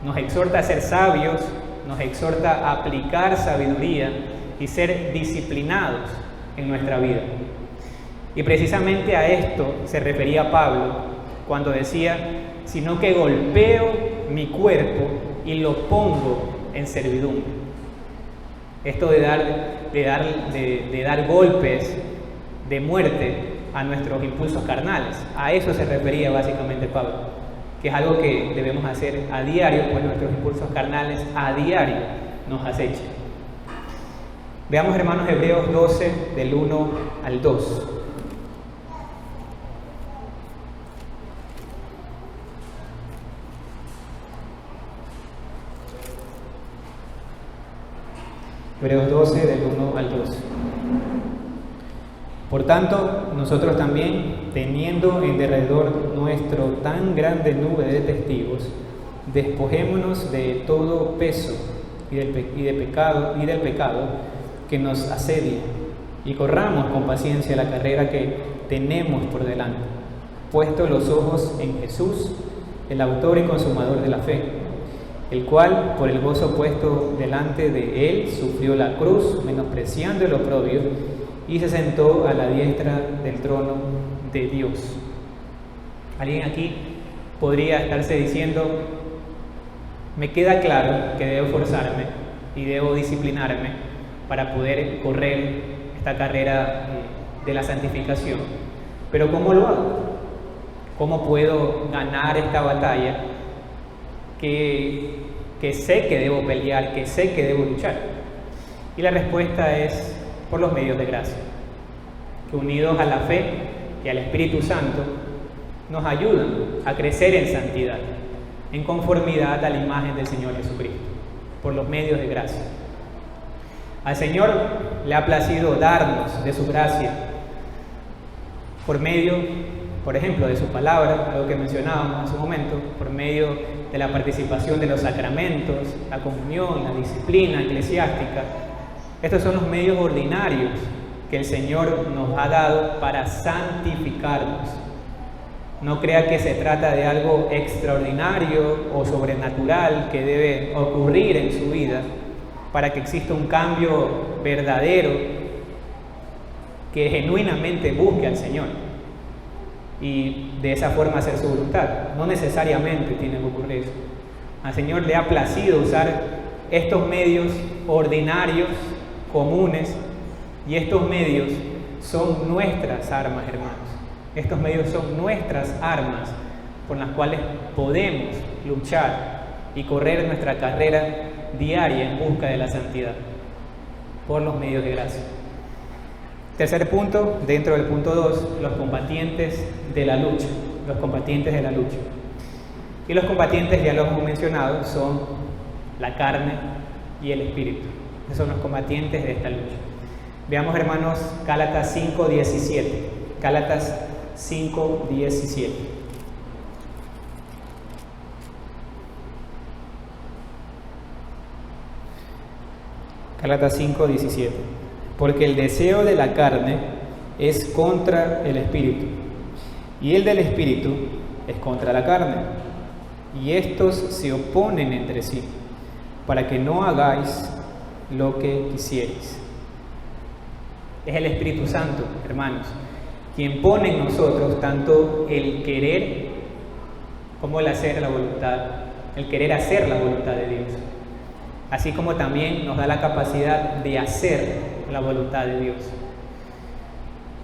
Nos exhorta a ser sabios, nos exhorta a aplicar sabiduría y ser disciplinados en nuestra vida. Y precisamente a esto se refería Pablo cuando decía, sino que golpeo mi cuerpo y lo pongo en servidumbre. Esto de dar golpes de muerte a nuestros impulsos carnales, a eso se refería básicamente Pablo, que es algo que debemos hacer a diario, pues nuestros impulsos carnales a diario nos acechan. Veamos, hermanos, Hebreos 12, del 1 al 2. Hebreos 12, del 1 al 2. Por tanto, nosotros también, teniendo en derredor nuestro tan grande nube de testigos, despojémonos de todo peso y del pecado que nos asedia, y corramos con paciencia la carrera que tenemos por delante, puestos los ojos en Jesús, el autor y consumador de la fe, el cual, por el gozo puesto delante de él, sufrió la cruz, menospreciando el oprobio, y se sentó a la diestra del trono de Dios. Alguien aquí podría estarse diciendo, me queda claro que debo forzarme y debo disciplinarme para poder correr esta carrera de la santificación. Pero ¿cómo lo hago? ¿Cómo puedo ganar esta batalla que sé que debo pelear, que sé que debo luchar? Y la respuesta es por los medios de gracia, que unidos a la fe y al Espíritu Santo nos ayudan a crecer en santidad, en conformidad a la imagen del Señor Jesucristo, por los medios de gracia. Al Señor le ha placido darnos de su gracia por medio, por ejemplo, de su palabra, algo que mencionábamos hace un momento, por medio de la participación de los sacramentos, la comunión, la disciplina eclesiástica. Estos son los medios ordinarios que el Señor nos ha dado para santificarnos. No crea que se trata de algo extraordinario o sobrenatural que debe ocurrir en su vida para que exista un cambio verdadero que genuinamente busque al Señor y de esa forma hacer su voluntad. No necesariamente tiene que ocurrir eso. Al Señor le ha placido usar estos medios ordinarios, comunes, y estos medios son nuestras armas, hermanos. Estos medios son nuestras armas con las cuales podemos luchar y correr nuestra carrera diaria en busca de la santidad por los medios de gracia. Tercer punto, dentro del punto 2, los combatientes de la lucha. Los combatientes de la lucha. Y los combatientes, ya los hemos mencionado, son la carne y el espíritu. Esos son los combatientes de esta lucha. Veamos, hermanos, Gálatas 5:17. Gálatas 5:17. Gálatas 5:17. Porque el deseo de la carne es contra el espíritu, y el del espíritu es contra la carne, y estos se oponen entre sí, para que no hagáis lo que quisierais. Es el Espíritu Santo, hermanos, quien pone en nosotros tanto el querer como el hacer la voluntad, el querer hacer la voluntad de Dios, así como también nos da la capacidad de hacer la voluntad de Dios.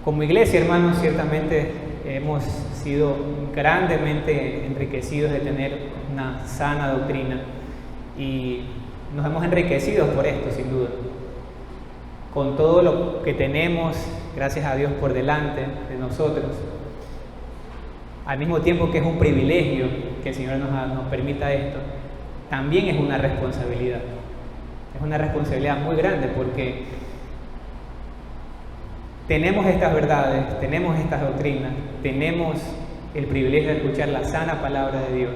Como iglesia, hermanos, ciertamente hemos sido grandemente enriquecidos de tener una sana doctrina y nos hemos enriquecido por esto, sin duda. Con todo lo que tenemos, gracias a Dios, por delante de nosotros, al mismo tiempo que es un privilegio que el Señor nos permita esto, también es una responsabilidad. Es una responsabilidad muy grande porque tenemos estas verdades, tenemos estas doctrinas, tenemos el privilegio de escuchar la sana palabra de Dios.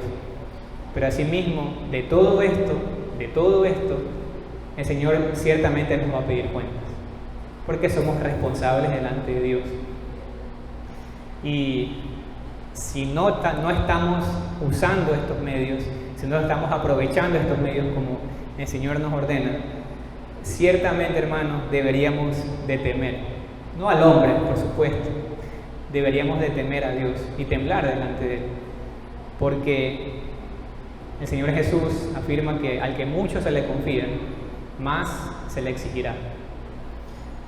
Pero asimismo, de todo esto, el Señor ciertamente nos va a pedir cuentas, porque somos responsables delante de Dios. Y si no estamos usando estos medios, si no estamos aprovechando estos medios como el Señor nos ordena, ciertamente, hermanos, deberíamos de temer. No al hombre, por supuesto. Deberíamos de temer a Dios y temblar delante de Él. Porque el Señor Jesús afirma que al que mucho se le confía, más se le exigirá.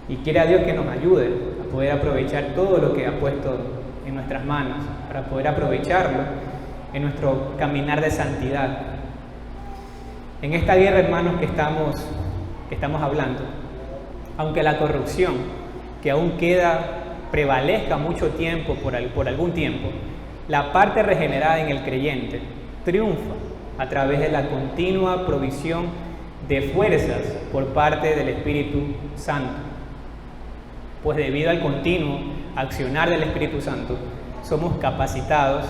Y quiere a Dios que nos ayude a poder aprovechar todo lo que ha puesto en nuestras manos, para poder aprovecharlo en nuestro caminar de santidad. En esta guerra, hermanos, que estamos hablando, aunque la corrupción que aún prevalezca mucho tiempo, por algún tiempo, la parte regenerada en el creyente triunfa a través de la continua provisión de fuerzas por parte del Espíritu Santo. Pues debido al continuo accionar del Espíritu Santo, somos capacitados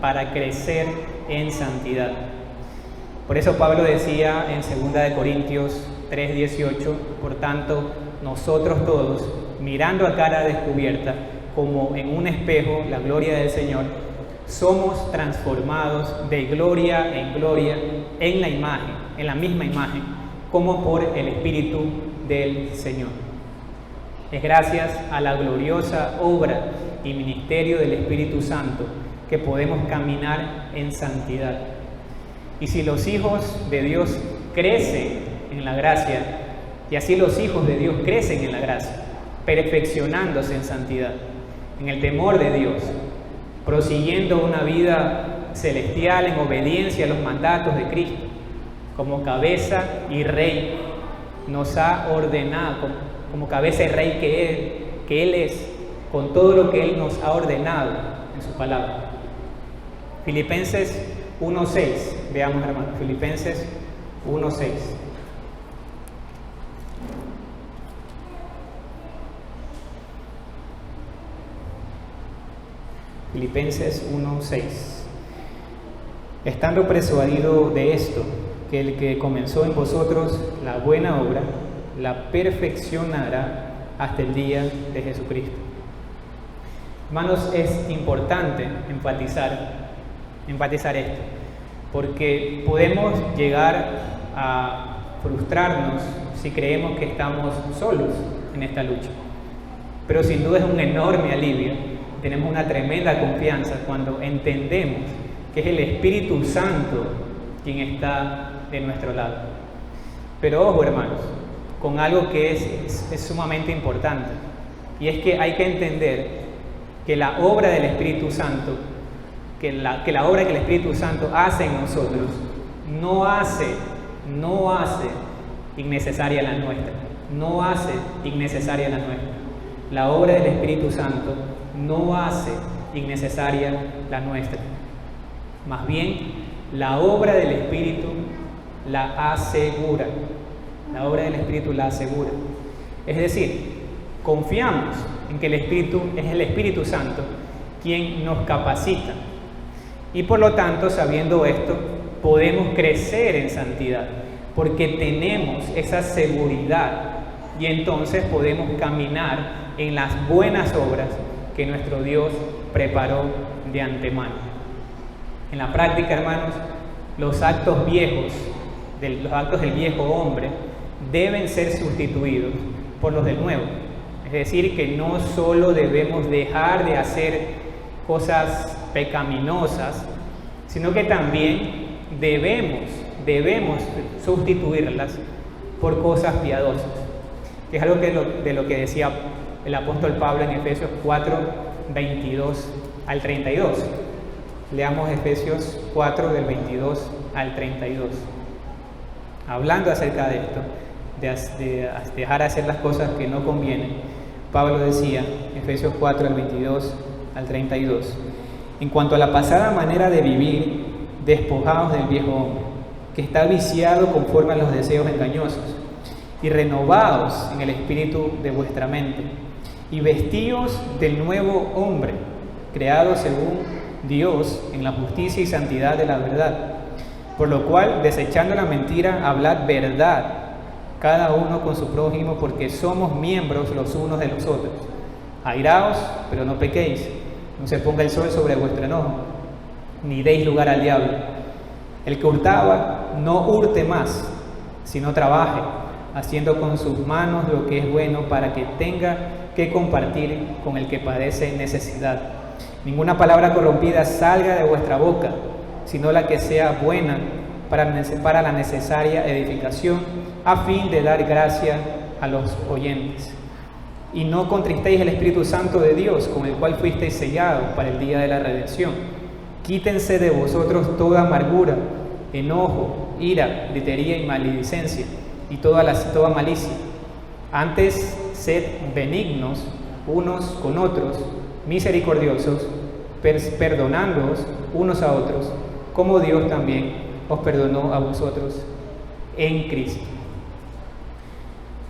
para crecer en santidad. Por eso Pablo decía en 2 Corintios 3:18, por tanto, nosotros todos, mirando a cara descubierta, como en un espejo, la gloria del Señor, somos transformados de gloria en gloria en la misma imagen, como por el Espíritu del Señor. Es gracias a la gloriosa obra y ministerio del Espíritu Santo que podemos caminar en santidad. Y si los hijos de Dios crecen en la gracia, y así los hijos de Dios crecen en la gracia, perfeccionándose en santidad, en el temor de Dios, prosiguiendo una vida celestial en obediencia a los mandatos de Cristo, como cabeza y rey, nos ha ordenado, como cabeza y rey que Él es, con todo lo que Él nos ha ordenado en su palabra. Filipenses 1:6, veamos, hermanos, Filipenses 1:6. Filipenses 1:6. Estando persuadido de esto, que el que comenzó en vosotros la buena obra, la perfeccionará hasta el día de Jesucristo. Hermanos, es importante enfatizar esto, porque podemos llegar a frustrarnos si creemos que estamos solos en esta lucha. Pero sin duda es un enorme alivio, tenemos una tremenda confianza cuando entendemos que es el Espíritu Santo quien está de nuestro lado. Pero ojo, hermanos, con algo que es sumamente importante, y es que hay que entender que la obra del Espíritu Santo, que la obra que el Espíritu Santo hace en nosotros, no hace innecesaria la nuestra. No hace innecesaria la nuestra. La obra del Espíritu Santo no hace innecesaria la nuestra. Más bien, la obra del Espíritu la asegura. La obra del Espíritu la asegura. Es decir, confiamos en que es el Espíritu Santo quien nos capacita. Y por lo tanto, sabiendo esto, podemos crecer en santidad, porque tenemos esa seguridad y entonces podemos caminar en las buenas obras que nuestro Dios preparó de antemano. En la práctica, hermanos, los actos del viejo hombre deben ser sustituidos por los del nuevo. Es decir, que no solo debemos dejar de hacer cosas pecaminosas, sino que también debemos sustituirlas por cosas piadosas, que es algo de lo que decía el apóstol Pablo en Efesios 4, 22 al 32. Leamos Efesios 4 del 22 al 32. Hablando acerca de esto, de dejar hacer las cosas que no convienen, Pablo decía, Efesios 4 del 22 al 32, en cuanto a la pasada manera de vivir, despojaos del viejo hombre, que está viciado conforme a los deseos engañosos, y renovaos en el espíritu de vuestra mente, y vestíos del nuevo hombre, creado según Dios en la justicia y santidad de la verdad. Por lo cual, desechando la mentira, hablad verdad, cada uno con su prójimo, porque somos miembros los unos de los otros. Airaos, pero no pequéis, no se ponga el sol sobre vuestro enojo, ni deis lugar al diablo. El que hurtaba, no hurte más, sino trabaje, haciendo con sus manos lo que es bueno, para que tenga que compartir con el que padece necesidad. Ninguna palabra corrompida salga de vuestra boca, sino la que sea buena para la necesaria edificación, a fin de dar gracia a los oyentes. Y no contristéis el Espíritu Santo de Dios, con el cual fuisteis sellados para el día de la redención. Quítense de vosotros toda amargura, enojo, ira, gritería y maledicencia, y toda malicia. Antes, sed benignos unos con otros, misericordiosos, perdonándoos unos a otros, como Dios también os perdonó a vosotros en Cristo.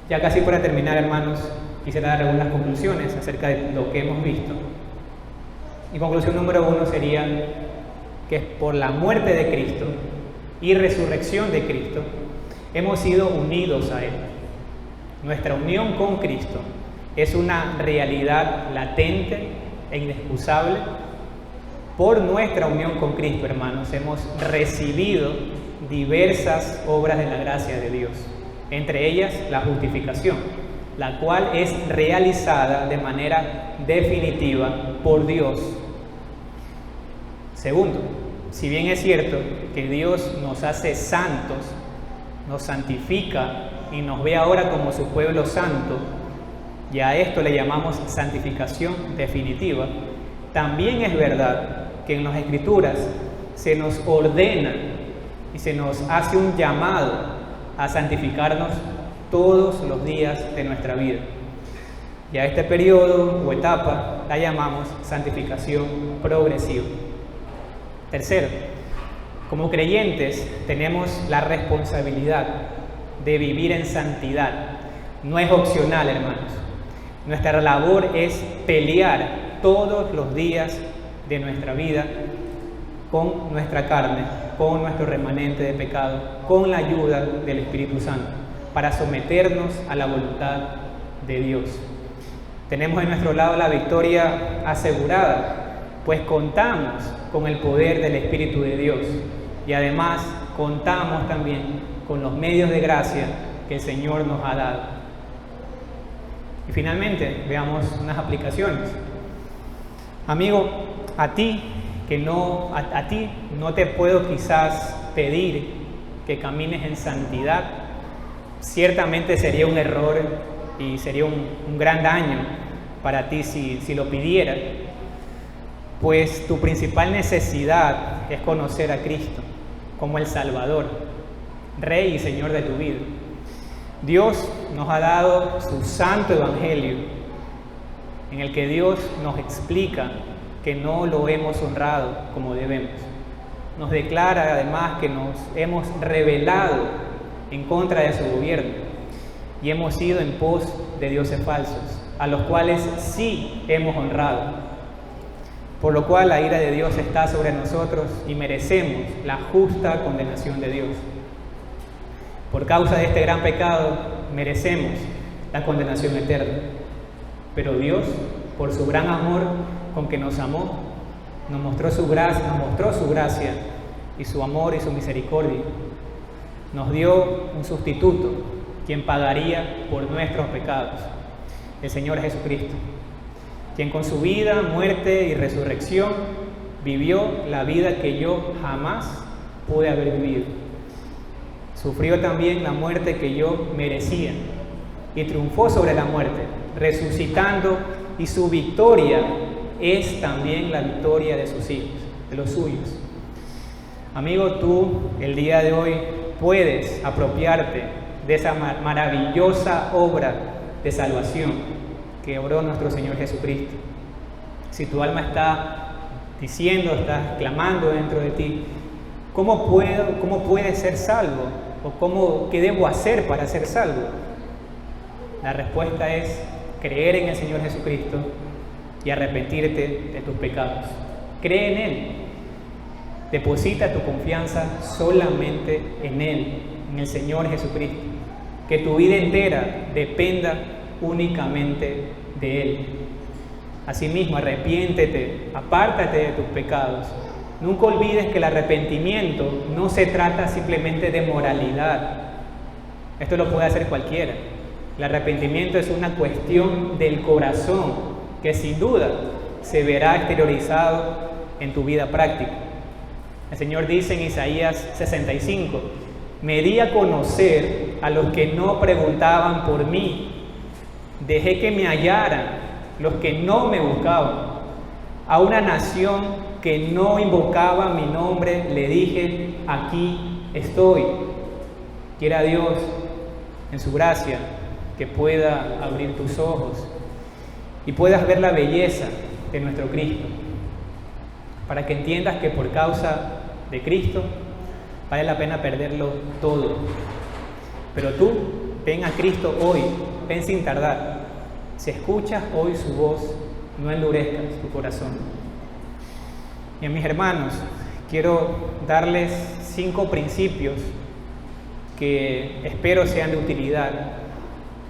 Ya casi para terminar, hermanos, quisiera dar algunas conclusiones acerca de lo que hemos visto. Y conclusión número 1 sería que por la muerte de Cristo y resurrección de Cristo hemos sido unidos a Él. Nuestra unión con Cristo es una realidad latente e inexcusable. Por nuestra unión con Cristo, hermanos, hemos recibido diversas obras de la gracia de Dios, entre ellas la justificación, la cual es realizada de manera definitiva por Dios. Segundo, si bien es cierto que Dios nos hace santos, nos santifica y nos ve ahora como su pueblo santo, y a esto le llamamos santificación definitiva, también es verdad que en las Escrituras se nos ordena y se nos hace un llamado a santificarnos todos los días de nuestra vida. Y a este periodo o etapa la llamamos santificación progresiva. Tercero, como creyentes tenemos la responsabilidad de vivir en santidad. No es opcional, hermanos. Nuestra labor es pelear todos los días de nuestra vida con nuestra carne, con nuestro remanente de pecado, con la ayuda del Espíritu Santo, para someternos a la voluntad de Dios. Tenemos en nuestro lado la victoria asegurada, pues contamos con el poder del Espíritu de Dios y además contamos también con los medios de gracia que el Señor nos ha dado. Y finalmente, veamos unas aplicaciones. Amigo, a ti no te puedo quizás pedir que camines en santidad. Ciertamente sería un error y sería un gran daño para ti si lo pidiera, pues tu principal necesidad es conocer a Cristo como el Salvador, Rey y Señor de tu vida. Dios nos ha dado su santo evangelio, en el que Dios nos explica que no lo hemos honrado como debemos. Nos declara además que nos hemos rebelado en contra de su gobierno y hemos ido en pos de dioses falsos, a los cuales sí hemos honrado. Por lo cual la ira de Dios está sobre nosotros y merecemos la justa condenación de Dios. Por causa de este gran pecado merecemos la condenación eterna. Pero Dios, por su gran amor con que nos amó, nos mostró su gracia y su amor y su misericordia. Nos dio un sustituto, quien pagaría por nuestros pecados, el Señor Jesucristo, quien con su vida, muerte y resurrección vivió la vida que yo jamás pude haber vivido. Sufrió también la muerte que yo merecía y triunfó sobre la muerte, resucitando, y su victoria es también la victoria de sus hijos, de los suyos. Amigo, tú el día de hoy puedes apropiarte de esa maravillosa obra de salvación que obró nuestro Señor Jesucristo. Si tu alma está diciendo, está clamando dentro de ti, ¿cómo puedes ser salvo? ¿O qué debo hacer para ser salvo? La respuesta es creer en el Señor Jesucristo y arrepentirte de tus pecados. Cree en Él. Deposita tu confianza solamente en Él, en el Señor Jesucristo. Que tu vida entera dependa únicamente de Él. Asimismo, arrepiéntete, apártate de tus pecados. Nunca olvides que el arrepentimiento no se trata simplemente de moralidad. Esto lo puede hacer cualquiera. El arrepentimiento es una cuestión del corazón que sin duda se verá exteriorizado en tu vida práctica. El Señor dice en Isaías 65, me di a conocer a los que no preguntaban por mí, dejé que me hallaran los que no me buscaban. A una nación que no invocaba mi nombre le dije, aquí estoy. Quiera Dios en su gracia que pueda abrir tus ojos y puedas ver la belleza de nuestro Cristo, para que entiendas que por causa de Cristo vale la pena perderlo todo. Pero tú, ven a Cristo hoy, ven sin tardar. Si escuchas hoy su voz, no endurezcas tu corazón. Y a mis hermanos, quiero darles 5 principios que espero sean de utilidad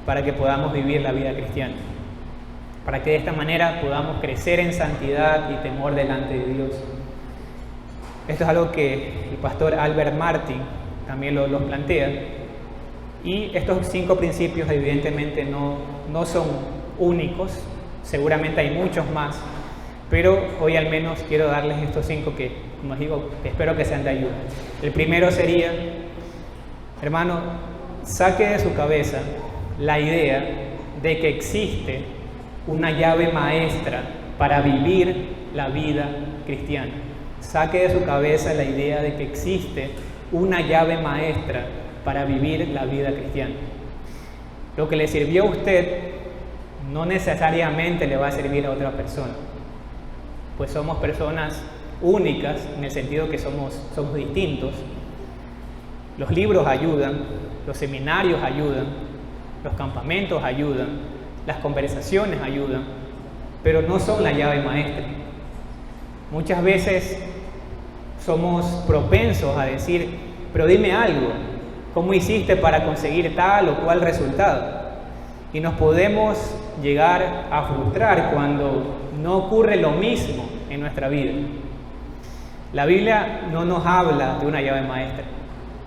para que podamos vivir la vida cristiana, para que de esta manera podamos crecer en santidad y temor delante de Dios. Esto es algo que el pastor Albert Martin también los plantea, y estos 5 principios evidentemente no son únicos, seguramente hay muchos más, pero hoy al menos quiero darles estos 5 que, como digo, espero que sean de ayuda. El primero sería, hermano, saque de su cabeza la idea de que existe una llave maestra para vivir la vida cristiana. Saque de su cabeza la idea de que existe una llave maestra para vivir la vida cristiana. Lo que le sirvió a usted no necesariamente le va a servir a otra persona, pues somos personas únicas en el sentido que somos distintos. Los libros ayudan, los seminarios ayudan, los campamentos ayudan, las conversaciones ayudan, pero no son la llave maestra. Muchas veces somos propensos a decir, pero dime algo, ¿cómo hiciste para conseguir tal o cual resultado? Y nos podemos llegar a frustrar cuando no ocurre lo mismo en nuestra vida. La Biblia no nos habla de una llave maestra,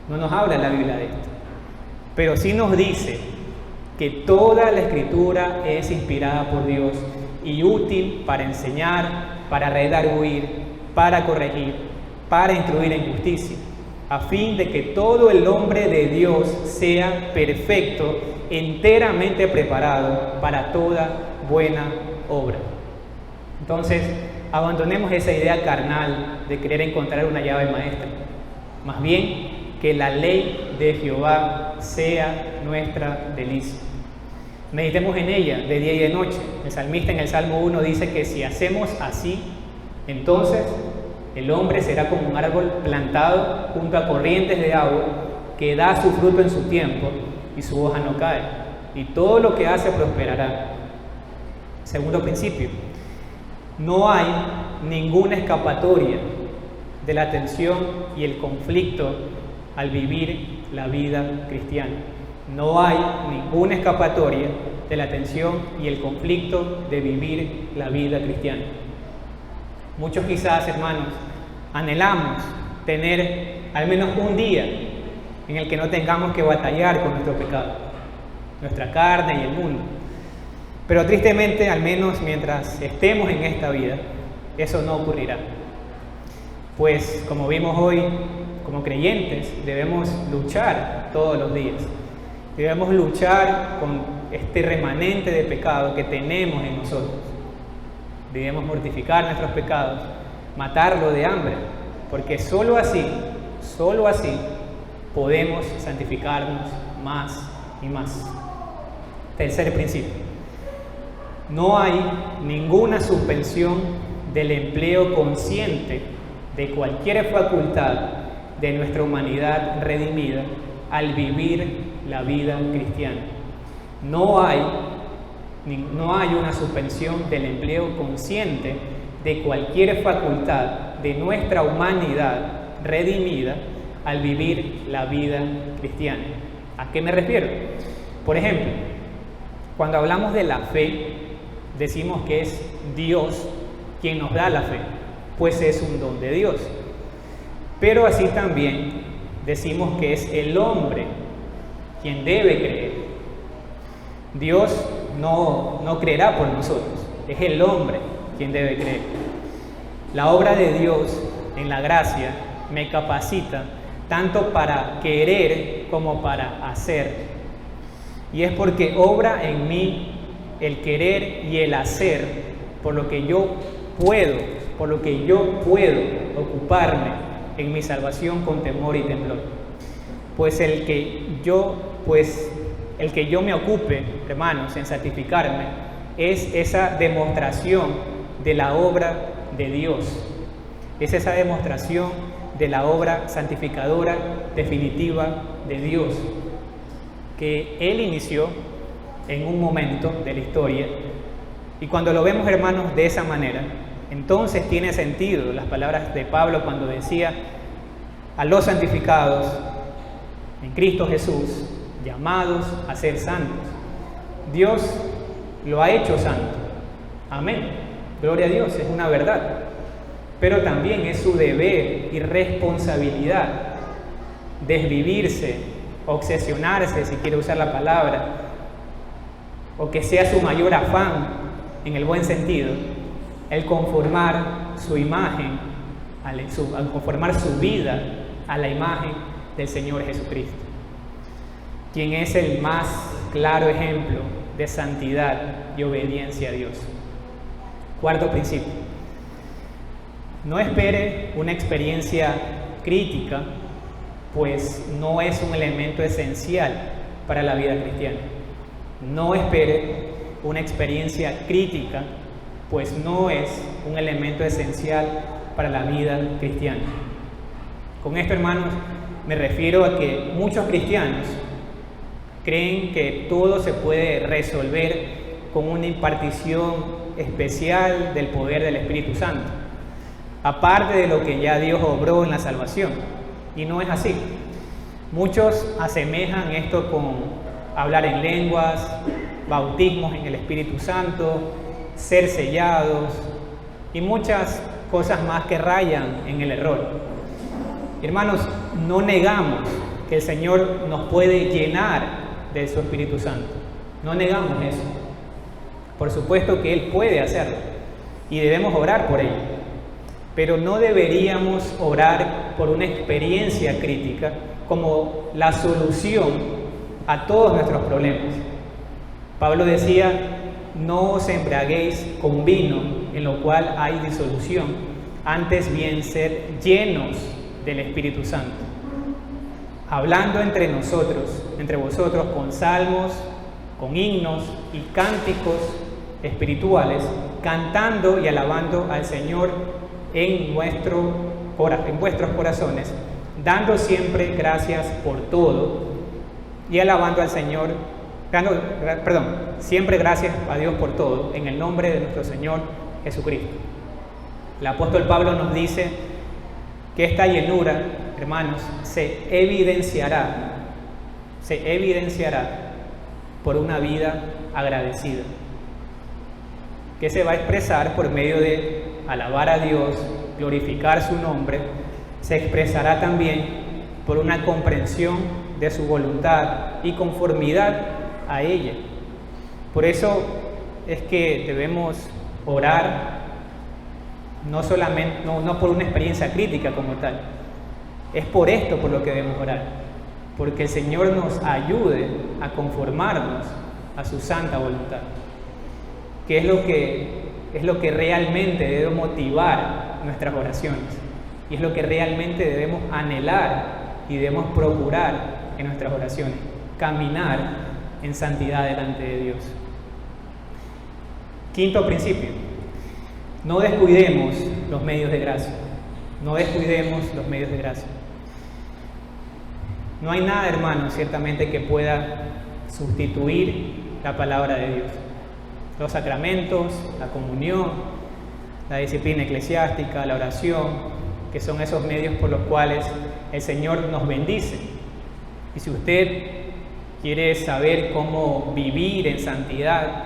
no nos habla la Biblia de esto, pero sí nos dice que toda la Escritura es inspirada por Dios y útil para enseñar, para redarguir, para corregir, para instruir en justicia, a fin de que todo el hombre de Dios sea perfecto, enteramente preparado para toda buena obra. Entonces, abandonemos esa idea carnal de querer encontrar una llave maestra. Más bien, que la ley de Jehová sea nuestra delicia. Meditemos en ella de día y de noche. El salmista en el Salmo 1 dice que si hacemos así, entonces el hombre será como un árbol plantado junto a corrientes de agua que da su fruto en su tiempo y su hoja no cae, y todo lo que hace prosperará. Segundo principio, no hay ninguna escapatoria de la tensión y el conflicto al vivir la vida cristiana. No hay ninguna escapatoria de la tensión y el conflicto de vivir la vida cristiana. Muchos quizás, hermanos, anhelamos tener al menos un día en el que no tengamos que batallar con nuestro pecado, nuestra carne y el mundo. Pero tristemente, al menos mientras estemos en esta vida, eso no ocurrirá. Pues, como vimos hoy, como creyentes, debemos luchar todos los días. Debemos luchar con este remanente de pecado que tenemos en nosotros. debemos mortificar nuestros pecados, matarlo de hambre, porque solo así podemos santificarnos más y más. Tercer principio: no hay ninguna suspensión del empleo consciente de cualquier facultad de nuestra humanidad redimida al vivir la vida cristiana. No hay una suspensión del empleo consciente de cualquier facultad de nuestra humanidad redimida al vivir la vida cristiana. ¿A qué me refiero? Por ejemplo, cuando hablamos de la fe, decimos que es Dios quien nos da la fe, pues es un don de Dios. Pero así también decimos que es el hombre quien debe creer. Dios no creerá por nosotros, es el hombre quien debe creer. La obra de Dios en la gracia me capacita tanto para querer como para hacer. Y es porque obra en mí el querer y el hacer, por lo que yo puedo ocuparme en mi salvación con temor y temblor. Pues el que yo me ocupe, hermanos, en santificarme, es esa demostración de la obra de Dios. Es esa demostración de la obra santificadora definitiva de Dios, que Él inició en un momento de la historia. Y cuando lo vemos, hermanos, de esa manera, entonces tiene sentido las palabras de Pablo cuando decía: a los santificados en Cristo Jesús, llamados a ser santos. Dios lo ha hecho santo. Amén. Gloria a Dios, es una verdad. Pero también es su deber y responsabilidad desvivirse, obsesionarse, si quiere usar la palabra, o que sea su mayor afán, en el buen sentido, el conformar su imagen, al conformar su vida a la imagen del Señor Jesucristo, quien es el más claro ejemplo de santidad y obediencia a Dios. Cuarto principio: no espere una experiencia crítica, pues no es un elemento esencial para la vida cristiana. No espere una experiencia crítica, pues no es un elemento esencial para la vida cristiana. Con esto, hermanos, me refiero a que muchos cristianos creen que todo se puede resolver con una impartición especial del poder del Espíritu Santo, aparte de lo que ya Dios obró en la salvación. Y no es así. Muchos asemejan esto con hablar en lenguas, bautismos en el Espíritu Santo, ser sellados y muchas cosas más que rayan en el error. Hermanos, no negamos que el Señor nos puede llenar de su Espíritu Santo. No negamos eso. Por supuesto que Él puede hacerlo y debemos orar por ello. Pero no deberíamos orar por una experiencia crítica como la solución a todos nuestros problemas. Pablo decía: no os embriaguéis con vino, en lo cual hay disolución, antes bien ser llenos del Espíritu Santo, hablando entre vosotros con salmos, con himnos y cánticos espirituales, cantando y alabando al Señor en vuestros corazones, dando siempre gracias por todo y alabando al Señor, siempre gracias a Dios por todo, en el nombre de nuestro Señor Jesucristo. El apóstol Pablo nos dice que esta llenura, hermanos, se evidenciará por una vida agradecida, que se va a expresar por medio de alabar a Dios, glorificar su nombre. Se expresará también por una comprensión de su voluntad y conformidad a ella. Por eso es que debemos orar, no por una experiencia crítica como tal. Es por esto por lo que debemos orar, porque el Señor nos ayude a conformarnos a su santa voluntad, que es lo que es lo que realmente debe motivar nuestras oraciones y es lo que realmente debemos anhelar y debemos procurar en nuestras oraciones, caminar en santidad delante de Dios. Quinto principio, no descuidemos los medios de gracia. No descuidemos los medios de gracia. No hay nada, hermanos, ciertamente que pueda sustituir la palabra de Dios. Los sacramentos, la comunión, la disciplina eclesiástica, la oración, que son esos medios por los cuales el Señor nos bendice. Y si usted quiere saber cómo vivir en santidad,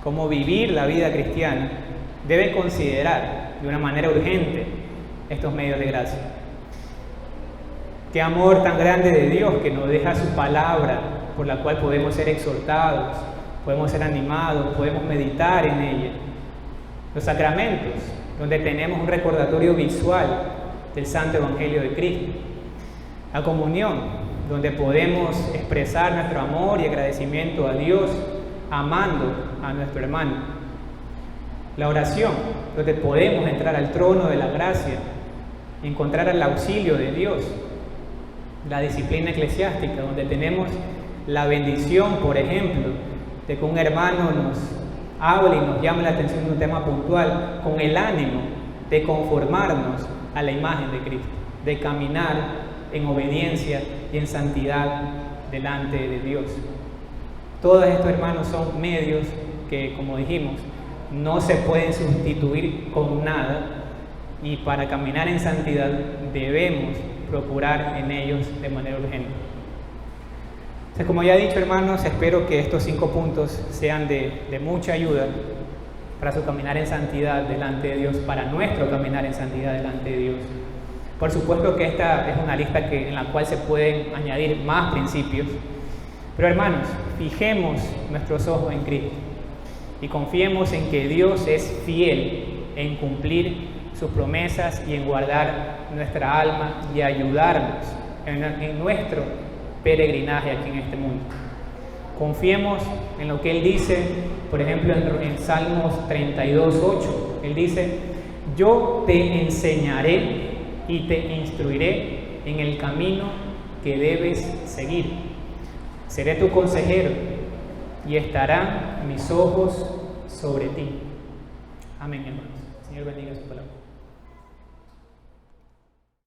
cómo vivir la vida cristiana, debe considerar de una manera urgente estos medios de gracia. Qué amor tan grande de Dios que nos deja su palabra, por la cual podemos ser exhortados, podemos ser animados, podemos meditar en ella. Los sacramentos, donde tenemos un recordatorio visual del Santo Evangelio de Cristo. La comunión, donde podemos expresar nuestro amor y agradecimiento a Dios, amando a nuestro hermano. La oración, donde podemos entrar al trono de la gracia y encontrar el auxilio de Dios. La disciplina eclesiástica, donde tenemos la bendición, por ejemplo, de que un hermano nos hable y nos llame la atención de un tema puntual, con el ánimo de conformarnos a la imagen de Cristo, de caminar en obediencia y en santidad delante de Dios. Todos estos, hermanos, son medios que, como dijimos, no se pueden sustituir con nada, y para caminar en santidad debemos procurar en ellos de manera urgente. Entonces, como ya he dicho, hermanos, espero que estos 5 puntos sean de mucha ayuda para su caminar en santidad delante de Dios, para nuestro caminar en santidad delante de Dios. Por supuesto que esta es una lista en la cual se pueden añadir más principios, pero, hermanos, fijemos nuestros ojos en Cristo y confiemos en que Dios es fiel en cumplir sus promesas y en guardar nuestra alma y ayudarnos en nuestro peregrinaje aquí en este mundo. Confiemos en lo que Él dice, por ejemplo, en Salmos 32:8. Él dice: yo te enseñaré y te instruiré en el camino que debes seguir. Seré tu consejero y estarán mis ojos sobre ti. Amén, hermanos. Señor bendiga su palabra.